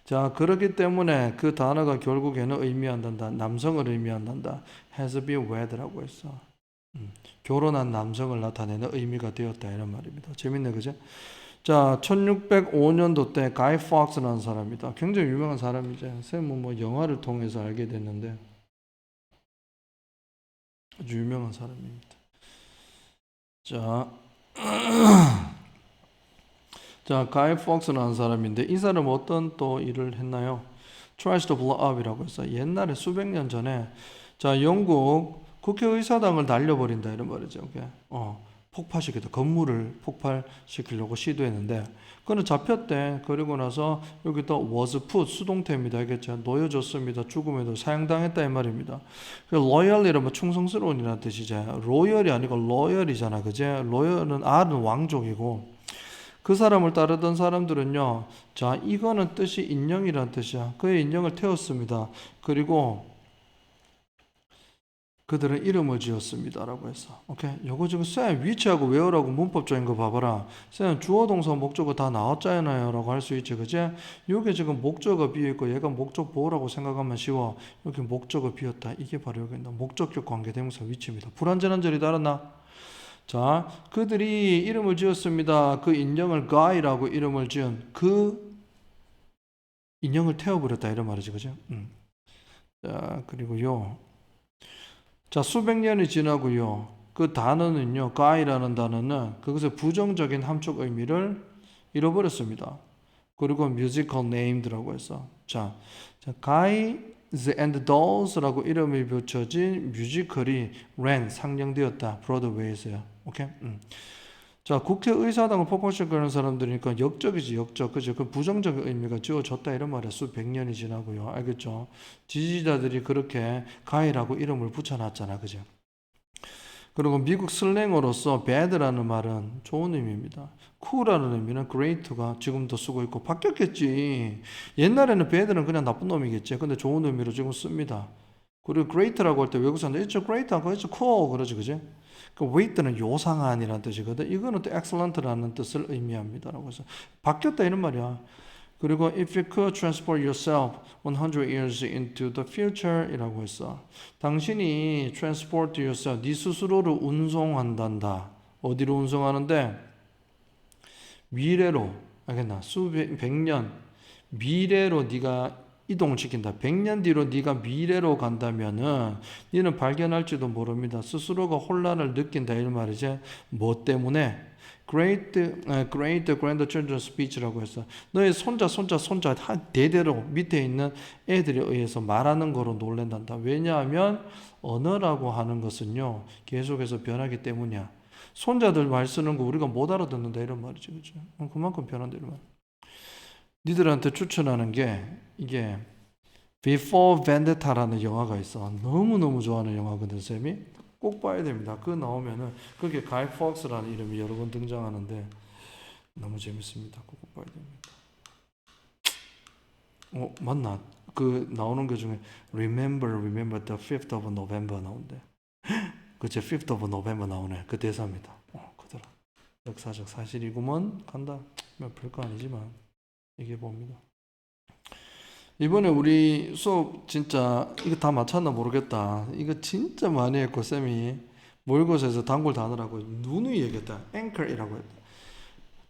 Speaker 1: 자, 그렇기 때문에 그 단어가 결국에는 의미한단다. 남성을 의미한단다. has been wed라고 했어. 결혼한 남성을 나타내는 의미가 되었다. 이런 말입니다. 재밌네. 그제? 자, 1605년도 때 가이 폭스라는 사람이다. 굉장히 유명한 사람이죠. 쌤은 뭐 영화를 통해서 알게 됐는데 아주 유명한 사람입니다. 자, 자, 가이 폭스라는 사람인데 이 사람은 어떤 또 일을 했나요? Tries to blow up이라고 해서 옛날에 수백 년 전에 자, 영국 국회의사당을 날려버린다 이런 말이죠. 오케이? 폭파시키다. 건물을 폭발시키려고 시도했는데 그는 잡혔대. 그리고 나서 여기 또 was put 수동태입니다. 알겠죠? 놓여졌습니다. 죽음에도 사형당했다 이 말입니다. loyal이라면 충성스러운이라는 뜻이죠. 로열이 아니고 loyal이잖아. 그제? 로열은 R은 왕족이고 그 사람을 따르던 사람들은요. 자, 이거는 뜻이 인형이라는 뜻이야. 그의 인형을 태웠습니다. 그리고 그들은 이름을 지었습니다라고 했어. 오케이. 요거 지금 쌤 위치하고 where라고 문법적인 거 봐봐라. 쌤 주어 동사 목적어 다 나왔잖아요라고 할 수 있지. 그제? 요게 지금 목적어 비어 있고 얘가 목적 보호라고 생각하면 쉬워. 여기 목적어 비었다. 이게 바로 여기다. 목적격 관계 대명사 위치입니다. 불완전한 절이 달았나? 자, 그들이 이름을 지었습니다. 그 인형을 guy라고 이름을 지은 그 인형을 태워버렸다 이런 말이지. 그죠? 자, 그리고요. 자, 수백 년이 지나고요. 그 단어는요, guy라는 단어는 그것의 부정적인 함축 의미를 잃어버렸습니다. 그리고 musical named라고 해서 자, Guys and Dolls라고 이름이 붙여진 뮤지컬이 상영되었다. 브로드웨이에서요. 오케이? 자, 국회의사당을 폭파시키는 사람들이니까 역적이지, 역적. 그죠? 그 부정적인 의미가 지워졌다. 이런 말이야. 수백 년이 지나고요. 알겠죠? 지지자들이 그렇게 가이라고 이름을 붙여놨잖아. 그죠? 그리고 미국 슬랭어로서 bad라는 말은 좋은 의미입니다. cool라는 의미는 great가 지금도 쓰고 있고 바뀌었겠지. 옛날에는 bad는 그냥 나쁜 놈이겠지. 근데 좋은 의미로 지금 씁니다. 그리고 great라고 할 때 외국 사람들 it's great 하고 it's cool 그러지. 그지? 그 weight는 요상한이라는 뜻이거든. 이거는 또 excellent라는 뜻을 의미합니다라고 해서 바뀌었다 이런 말이야. 그리고 if you could transport yourself 100 years into the future 이라고 했어. 당신이 transport yourself, 네 스스로를 운송한단다. 어디로 운송하는데? 미래로, 알겠나? 수백, 100년 미래로 네가 이동을 시킨다. 100년 뒤로 네가 미래로 간다면은 너는 발견할지도 모릅니다. 스스로가 혼란을 느낀다 이런 말이지. 뭐 때문에? great grandchildren speech라고 해서 너의 손자 대대로 밑에 있는 애들에 의해서 말하는 거로 놀란단다. 왜냐하면 언어라고 하는 것은요 계속해서 변하기 때문이야. 손자들 말 쓰는 거 우리가 못 알아듣는다 이런 말이지. 그죠? 그만큼 변한다 이런 말. 니들한테 추천하는 게 이게 Before Vendetta라는 영화가 있어. 너무너무 좋아하는 영화거든 쌤이. 꼭 봐야 됩니다. 그거 나오면은 그게 가이 폭스라는 이름이 여러 번 등장하는데 너무 재밌습니다. 꼭 봐야 됩니다. 맞나? 그 나오는 것 중에 Remember the 5th of November 나온대. 그제 5th of November 나오네. 그 대사입니다. 그대로 역사적 사실이구먼 간다. 별거 아니지만 얘기해 봅니다. 이번에 우리 수업 진짜 이거 다 맞췄나 모르겠다. 이거 진짜 많이 했고 쌤이 모의고사에서 단골 단어라고 누누이 얘기했다. 앵커이라고 했다.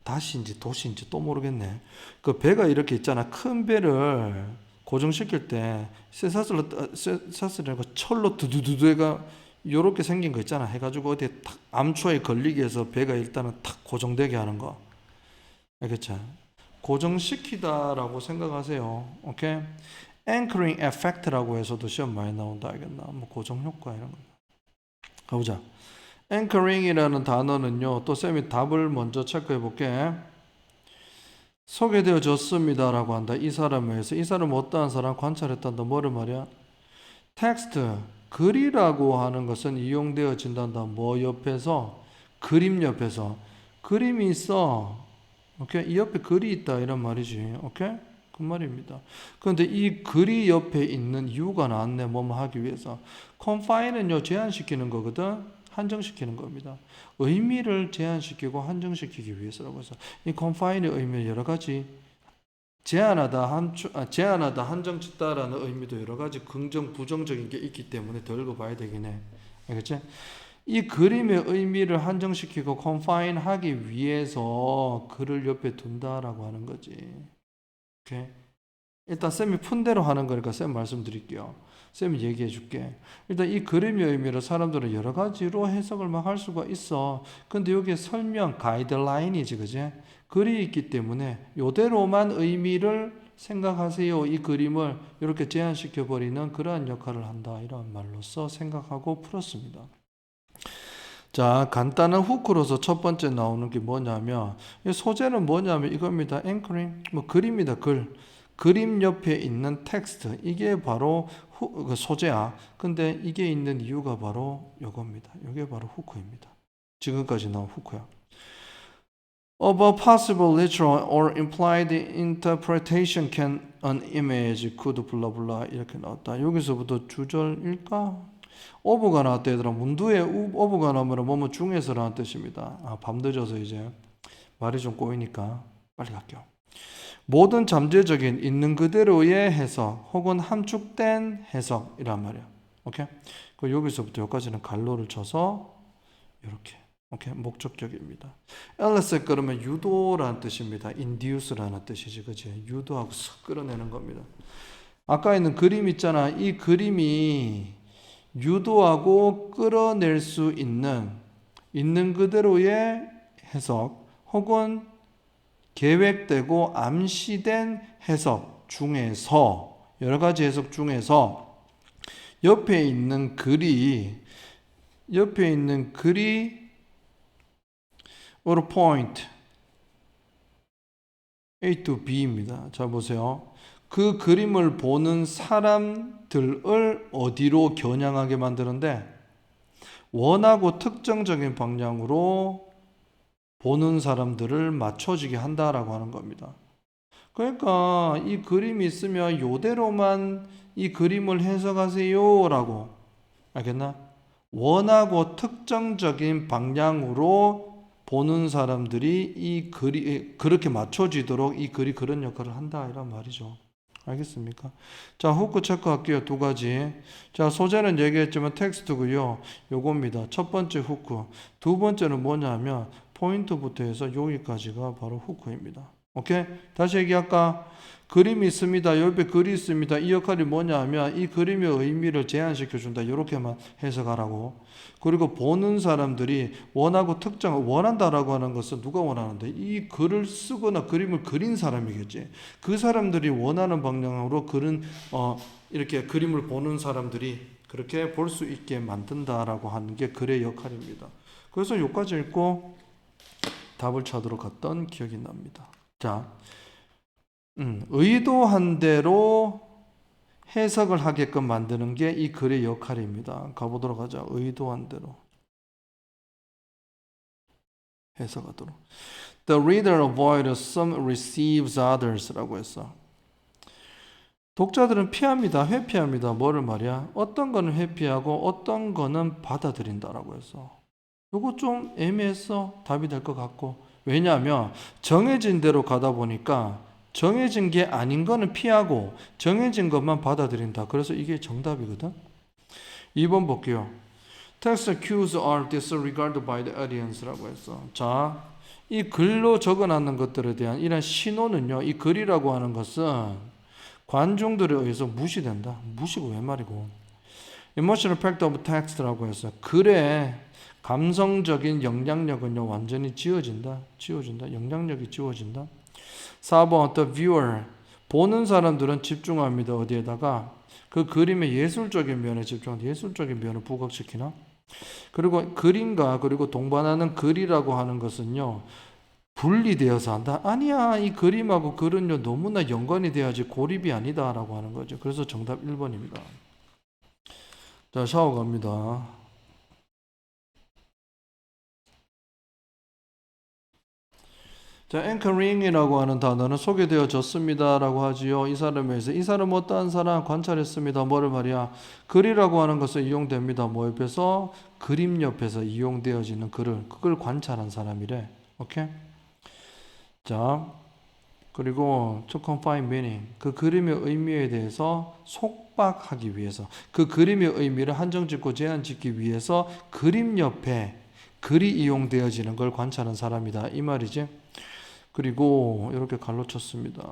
Speaker 1: 다시인지 도시인지 또 모르겠네. 그 배가 이렇게 있잖아. 큰 배를 고정시킬 때 쇠사슬이라고 철로 두두두두가 요렇게 생긴 거 있잖아. 해가지고 어디에 탁 암초에 걸리게 해서 배가 일단은 탁 고정되게 하는 거. 알겠죠? 고정시키다라고 생각하세요. 오케이? anchoring effect라고 해서도 시험 많이 나온다. 알겠나? 뭐 고정 효과 이런 거. 가보자. anchoring이라는 단어는요. 또 쌤이 답을 먼저 체크해 볼게. 소개되어졌습니다라고 한다. 이 사람에 의해서. 이 사람은 어떠한 사람 관찰했단다. 뭐를 말이야? 텍스트, 글이라고 하는 것은 이용되어진단다. 뭐 옆에서? 그림 옆에서. 그림이 있어. 오케이? 이 옆에 글이 있다 이런 말이지. 오케이? 그 말입니다. 그런데 이 글이 옆에 있는 이유가 나왔네. 뭐뭐 하기 위해서. confine은요 제한시키는 거거든. 한정시키는 겁니다. 의미를 제한시키고 한정시키기 위해서라고 해서 이 confine의 의미는 여러 가지 제한하다, 한정짓다라는 의미도 여러 가지 긍정, 부정적인 게 있기 때문에 더 읽어봐야 되긴 해. 알겠지? 이 그림의 의미를 한정시키고 confine 하기 위해서 글을 옆에 둔다라고 하는 거지. 오케이? 일단 쌤이 푼 대로 하는 거니까 쌤 말씀드릴게요. 쌤이 얘기해 줄게. 일단 이 그림의 의미를 사람들은 여러 가지로 해석을 막 할 수가 있어. 근데 여기에 설명, 가이드라인이지, 그지? 글이 있기 때문에 이대로만 의미를 생각하세요. 이 그림을 이렇게 제한시켜 버리는 그러한 역할을 한다. 이런 말로써 생각하고 풀었습니다. 자, 간단한 후크로서 첫 번째 나오는 게 뭐냐면, 소재는 뭐냐면 이겁니다. 앵커링, 뭐 글입니다. 글. 그림 옆에 있는 텍스트. 이게 바로 소재야. 근데 이게 있는 이유가 바로 이겁니다. 이게 바로 후크입니다. 지금까지 나온 후크야. Of a possible literal or implied interpretation can an image could blah blah 이렇게 나왔다. 여기서부터 주절일까? 오브가 나왔다 얘들아. 문두에 오브가 나오면 뭐뭐 중에서라는 뜻입니다. 밤 늦어서 이제 말이 좀 꼬이니까 빨리 갈게요. 모든 잠재적인 있는 그대로의 해석 혹은 함축된 해석이란 말이야. 오케이? 그 여기서부터 여기까지는 갈로를 쳐서 이렇게. 오케이, 목적격입니다. 엘레스 그러면 유도라는 뜻입니다. induce라는 뜻이지, 그치? 유도하고 쓱 끌어내는 겁니다. 아까 있는 그림 있잖아. 이 그림이 유도하고 끌어낼 수 있는 그대로의 해석 혹은 계획되고 암시된 해석 중에서 여러 가지 해석 중에서 옆에 있는 글이 or point A to B입니다. 자 보세요. 그 그림을 보는 사람들을 어디로 겨냥하게 만드는데 원하고 특정적인 방향으로 보는 사람들을 맞춰지게 한다라고 하는 겁니다. 그러니까 이 그림이 있으면 이대로만 이 그림을 해석하세요 라고, 알겠나? 원하고 특정적인 방향으로 보는 사람들이 이 글이 그렇게 맞춰지도록 이 글이 그런 역할을 한다 이란 말이죠. 알겠습니까? 자, 후크 체크할게요. 두 가지. 자, 소재는 얘기했지만 텍스트고요. 요겁니다. 첫 번째 후크. 두 번째는 뭐냐면 포인트부터 해서 여기까지가 바로 후크입니다. 오케이? 다시 얘기할까? 그림이 있습니다. 옆에 글이 있습니다. 이 역할이 뭐냐면 이 그림의 의미를 제한시켜준다. 이렇게만 해석하라고. 그리고 보는 사람들이 원하고 원한다라고 하는 것은 누가 원하는데 이 글을 쓰거나 그림을 그린 사람이겠지. 그 사람들이 원하는 방향으로 이렇게 그림을 보는 사람들이 그렇게 볼 수 있게 만든다라고 하는 게 글의 역할입니다. 그래서 여기까지 읽고 답을 찾도록 갔던 기억이 납니다. 자, 의도한 대로 해석을 하게끔 만드는 게 이 글의 역할입니다. 가보도록 하자. 의도한 대로 해석하도록. The reader avoids some, receives others 라고 했어. 독자들은 피합니다. 회피합니다. 뭐를 말이야? 어떤 거는 회피하고 어떤 거는 받아들인다라고 했어. 요거 좀 애매해서 답이 될 것 같고, 왜냐하면 정해진 대로 가다 보니까 정해진 게 아닌 거는 피하고 정해진 것만 받아들인다. 그래서 이게 정답이거든. 2번 볼게요. Text cues are disregarded by the audience라고 했어. 자, 이 글로 적어놨는 것들에 대한 이런 신호는요. 이 글이라고 하는 것은 관중들에 의해서 무시된다. 무시고 왜 말이고. Emotional effect of text라고 해서 글의 감성적인 영향력은요. 완전히 지워진다. 영향력이 지워진다. 4번 the viewer 보는 사람들은 집중합니다. 어디에다가 그 그림의 예술적인 면에 집중한다. 예술적인 면을 부각시키나? 그리고 그림과 그리고 동반하는 글이라고 하는 것은요. 분리되어서 한다? 아니야. 이 그림하고 글은요. 너무나 연관이 돼야지 고립이 아니다라고 하는 거죠. 그래서 정답 1번입니다. 자, 샤워 갑니다. 자, anchoring이라고 하는 단어는 소개되어졌습니다라고 하지요. 이 사람에서 이 사람 어떠한 사람 관찰했습니다. 뭐를 말이야? 글이라고 하는 것을 이용됩니다. 뭐 옆에서 그림 옆에서 이용되어지는 글을 그걸 관찰한 사람이래. 오케이? 자, 그리고 to confine meaning 그 그림의 의미에 대해서 속박하기 위해서 그 그림의 의미를 한정짓고 제한짓기 위해서 그림 옆에 글이 이용되어지는 걸 관찰하는 사람이다 이 말이지. 그리고 이렇게 갈로 쳤습니다.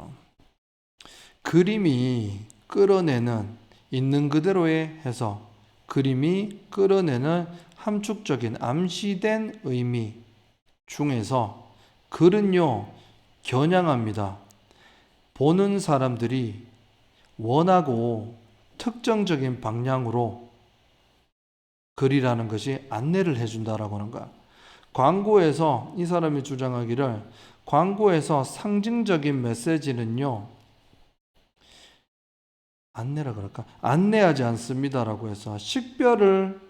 Speaker 1: 그림이 끌어내는 있는 그대로의 해석, 그림이 끌어내는 함축적인 암시된 의미 중에서 글은요 겨냥합니다. 보는 사람들이 원하고 특정적인 방향으로 글이라는 것이 안내를 해준다라고 하는 거야. 광고에서 이 사람이 주장하기를 광고에서 상징적인 메시지는요 안내라 그럴까? 안내하지 않습니다라고 해서 식별을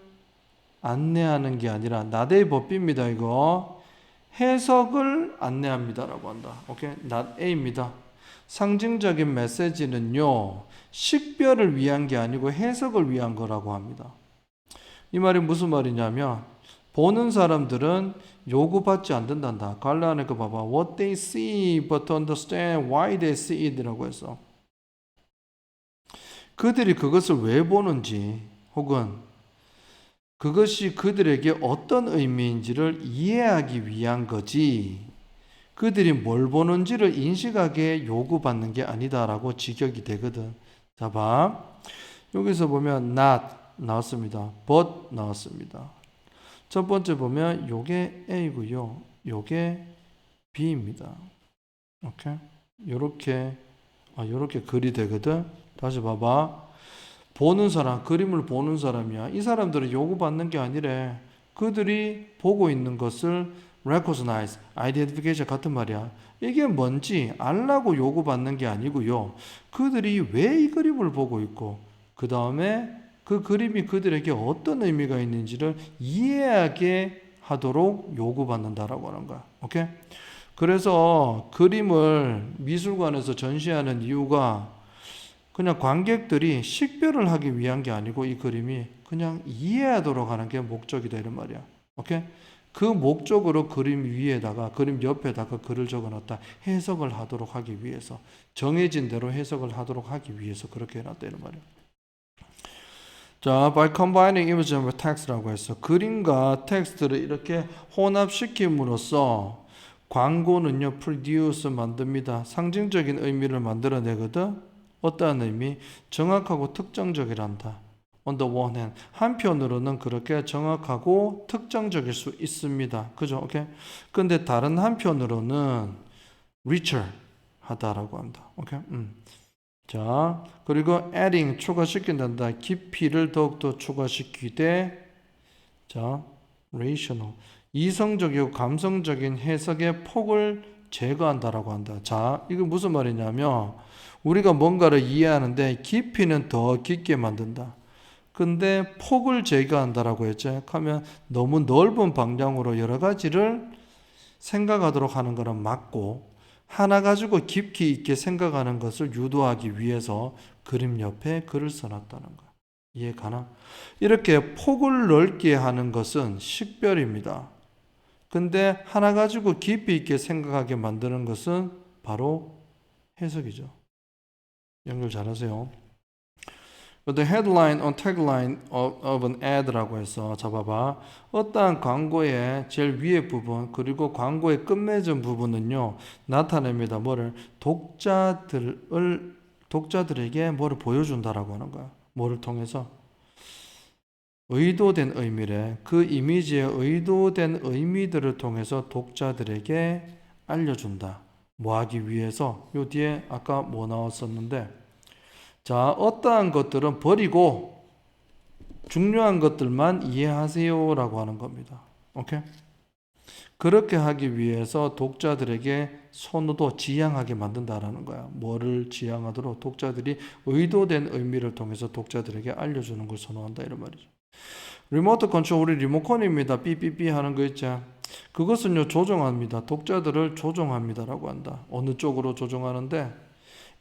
Speaker 1: 안내하는 게 아니라 나대의 법비입니다. 이거 해석을 안내합니다라고 한다. 오케이? not A입니다. 상징적인 메시지는요 식별을 위한 게 아니고 해석을 위한 거라고 합니다. 이 말이 무슨 말이냐면 보는 사람들은 요구받지 않는단다. 갈라 안에 거 봐봐. What they see but to understand why they see it이라고 해서 그들이 그것을 왜 보는지 혹은 그것이 그들에게 어떤 의미인지를 이해하기 위한 거지 그들이 뭘 보는지를 인식하게 요구받는 게 아니다라고 직역이 되거든. 자, 봐. 여기서 보면 not 나왔습니다. but 나왔습니다. 첫 번째 보면 요게 A고요. 요게 B입니다. 오케이? 요렇게 글이 되거든. 다시 봐봐. 보는 사람, 그림을 보는 사람이야. 이 사람들은 요구받는 게 아니래. 그들이 보고 있는 것을 recognize, identification 같은 말이야. 이게 뭔지 알라고 요구받는 게 아니고요. 그들이 왜 이 그림을 보고 있고 그 다음에 그 그림이 그들에게 어떤 의미가 있는지를 이해하게 하도록 요구받는다라고 하는 거야. 오케이? 그래서 그림을 미술관에서 전시하는 이유가 그냥 관객들이 식별을 하기 위한 게 아니고 이 그림이 그냥 이해하도록 하는 게 목적이다 이런 말이야. 오케이? 그 목적으로 그림 위에다가 그림 옆에다가 글을 적어놨다. 해석을 하도록 하기 위해서 정해진 대로 해석을 하도록 하기 위해서 그렇게 해놨다 이런 말이야. 자, by combining image and text라고 해서 그림과 텍스트를 이렇게 혼합시킴으로써 광고는요 produce 만듭니다. 상징적인 의미를 만들어내거든. 어떠한 의미? 정확하고 특정적이란다. On the one hand. 한편으로는 그렇게 정확하고 특정적일 수 있습니다. 그죠? 오케이? 근데 다른 한편으로는 richer 하다라고 한다. 오케이? 자, 그리고 adding 추가시킨단다. 깊이를 더욱더 추가시키되 자, rational 이성적이고 감성적인 해석의 폭을 제거한다라고 한다. 자, 이거 무슨 말이냐면 우리가 뭔가를 이해하는데 깊이는 더 깊게 만든다. 근데 폭을 제거한다라고 했죠. 하면 너무 넓은 방향으로 여러 가지를 생각하도록 하는 거는 맞고 하나 가지고 깊이 있게 생각하는 것을 유도하기 위해서 그림 옆에 글을 써놨다는 거야. 이해 가나? 이렇게 폭을 넓게 하는 것은 식별입니다. 근데 하나 가지고 깊이 있게 생각하게 만드는 것은 바로 해석이죠. 연결 잘하세요. The headline or tagline of an ad라고 해서 잡아봐. 어떠한 광고의 제일 위에 부분 그리고 광고의 끝맺은 부분은요 나타냅니다. 뭐를 독자들에게 뭐를 보여준다라고 하는 거야. 뭐를 통해서 의도된 의미래. 그 이미지의 의도된 의미들을 통해서 독자들에게 알려준다. 뭐 하기 위해서? 요 뒤에 아까 뭐 나왔었는데 자, 어떠한 것들은 버리고 중요한 것들만 이해하세요라고 하는 겁니다. 오케이? 그렇게 하기 위해서 독자들에게 선호도 지향하게 만든다라는 거야. 뭐를 지향하도록 독자들이 의도된 의미를 통해서 독자들에게 알려주는 걸 선호한다 이런 말이죠. 리모트 컨트롤 우리 리모컨입니다. 삐삐삐 하는 거 있죠. 그것은요, 조종합니다. 독자들을 조종합니다라고 한다. 어느 쪽으로 조종하는데,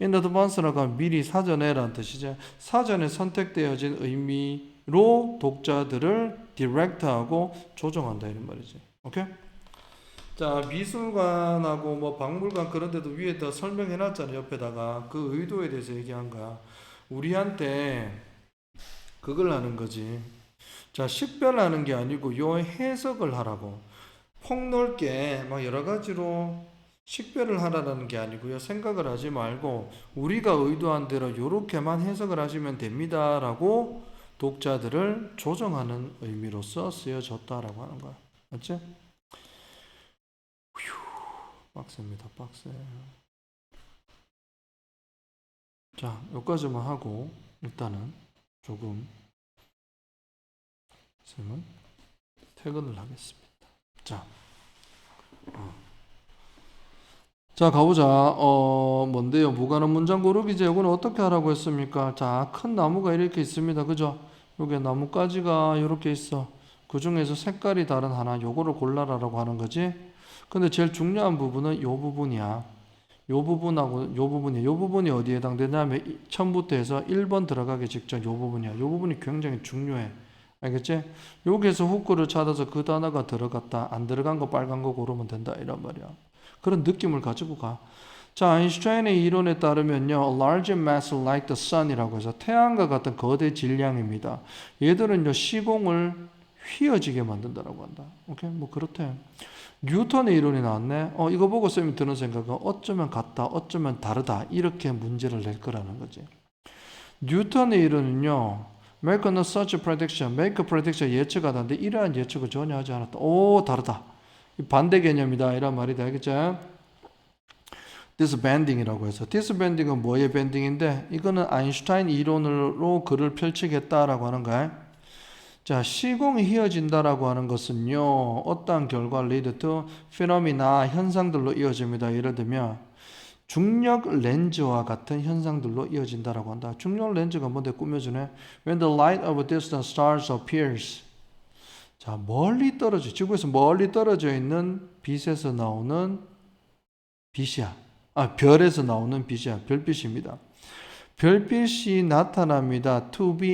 Speaker 1: in advance라고 하면 미리 사전에라는 뜻이죠. 사전에 선택되어진 의미로 독자들을 디렉트하고 조종한다 이런 말이지. 오케이? 자, 미술관하고 뭐 박물관 그런 데도 위에다 설명해 놨잖아. 옆에다가 그 의도에 대해서 얘기한 거야. 우리한테 그걸 하는 거지. 자, 식별하는 게 아니고 요 해석을 하라고. 폭넓게 막 여러 가지로 식별을 하라는 게 아니고요. 생각을 하지 말고 우리가 의도한 대로 이렇게만 해석을 하시면 됩니다라고 독자들을 조정하는 의미로서 쓰여졌다라고 하는 거야. 맞지? 휴, 빡셉니다. 빡세. 자, 여기까지만 하고 일단은 조금 쌤은 퇴근을 하겠습니다. 자, 자 가보자. 뭔데요? 무관한 문장 고르기 제고는 어떻게 하라고 했습니까? 자, 큰 나무가 이렇게 있습니다. 그죠? 요게 나뭇가지가 이렇게 있어. 그 중에서 색깔이 다른 하나, 요거를 골라라라고 하는 거지. 근데 제일 중요한 부분은 요 부분이야. 요 부분하고 요 부분이야. 요 부분이 어디에 해당되냐면 처음부터 해서 1번 들어가기 직전 요 부분이야. 요 부분이 굉장히 중요해. 알겠지? 여기에서 후크를 찾아서 그 단어가 들어갔다. 안 들어간 거 빨간 거 고르면 된다. 이런 말이야. 그런 느낌을 가지고 가. 자, 아인슈타인의 이론에 따르면요, a large mass like the sun이라고 해서 태양과 같은 거대 질량입니다. 얘들은요, 시공을 휘어지게 만든다라고 한다. 오케이? 뭐 그렇대. 뉴턴의 이론이 나왔네. 이거 보고 쌤이 드는 생각은 어쩌면 같다, 어쩌면 다르다 이렇게 문제를 낼 거라는 거지. 뉴턴의 이론은요, make no such prediction, make a prediction 예측하다는데 이러한 예측을 전혀 하지 않았다. 오, 다르다. 반대 개념이다 이런 말이다. 알겠죠? disbanding이라고 해서 disbanding은 뭐의 밴딩인데 이거는 아인슈타인 이론으로 글을 펼치겠다라고 하는 거야. 자, 시공이 휘어진다라고 하는 것은요, 어떠한 결과 lead to phenomena 현상들로 이어집니다. 예를 들면 중력 렌즈와 같은 현상들로 이어진다라고 한다. 중력 렌즈가 뭔데 꾸며주네. When the light of distant stars appears. 자, 멀리 떨어져, 지구에서 멀리 떨어져 있는 빛에서 나오는 빛이야. 별에서 나오는 빛이야. 별빛입니다. 별빛이 나타납니다. To be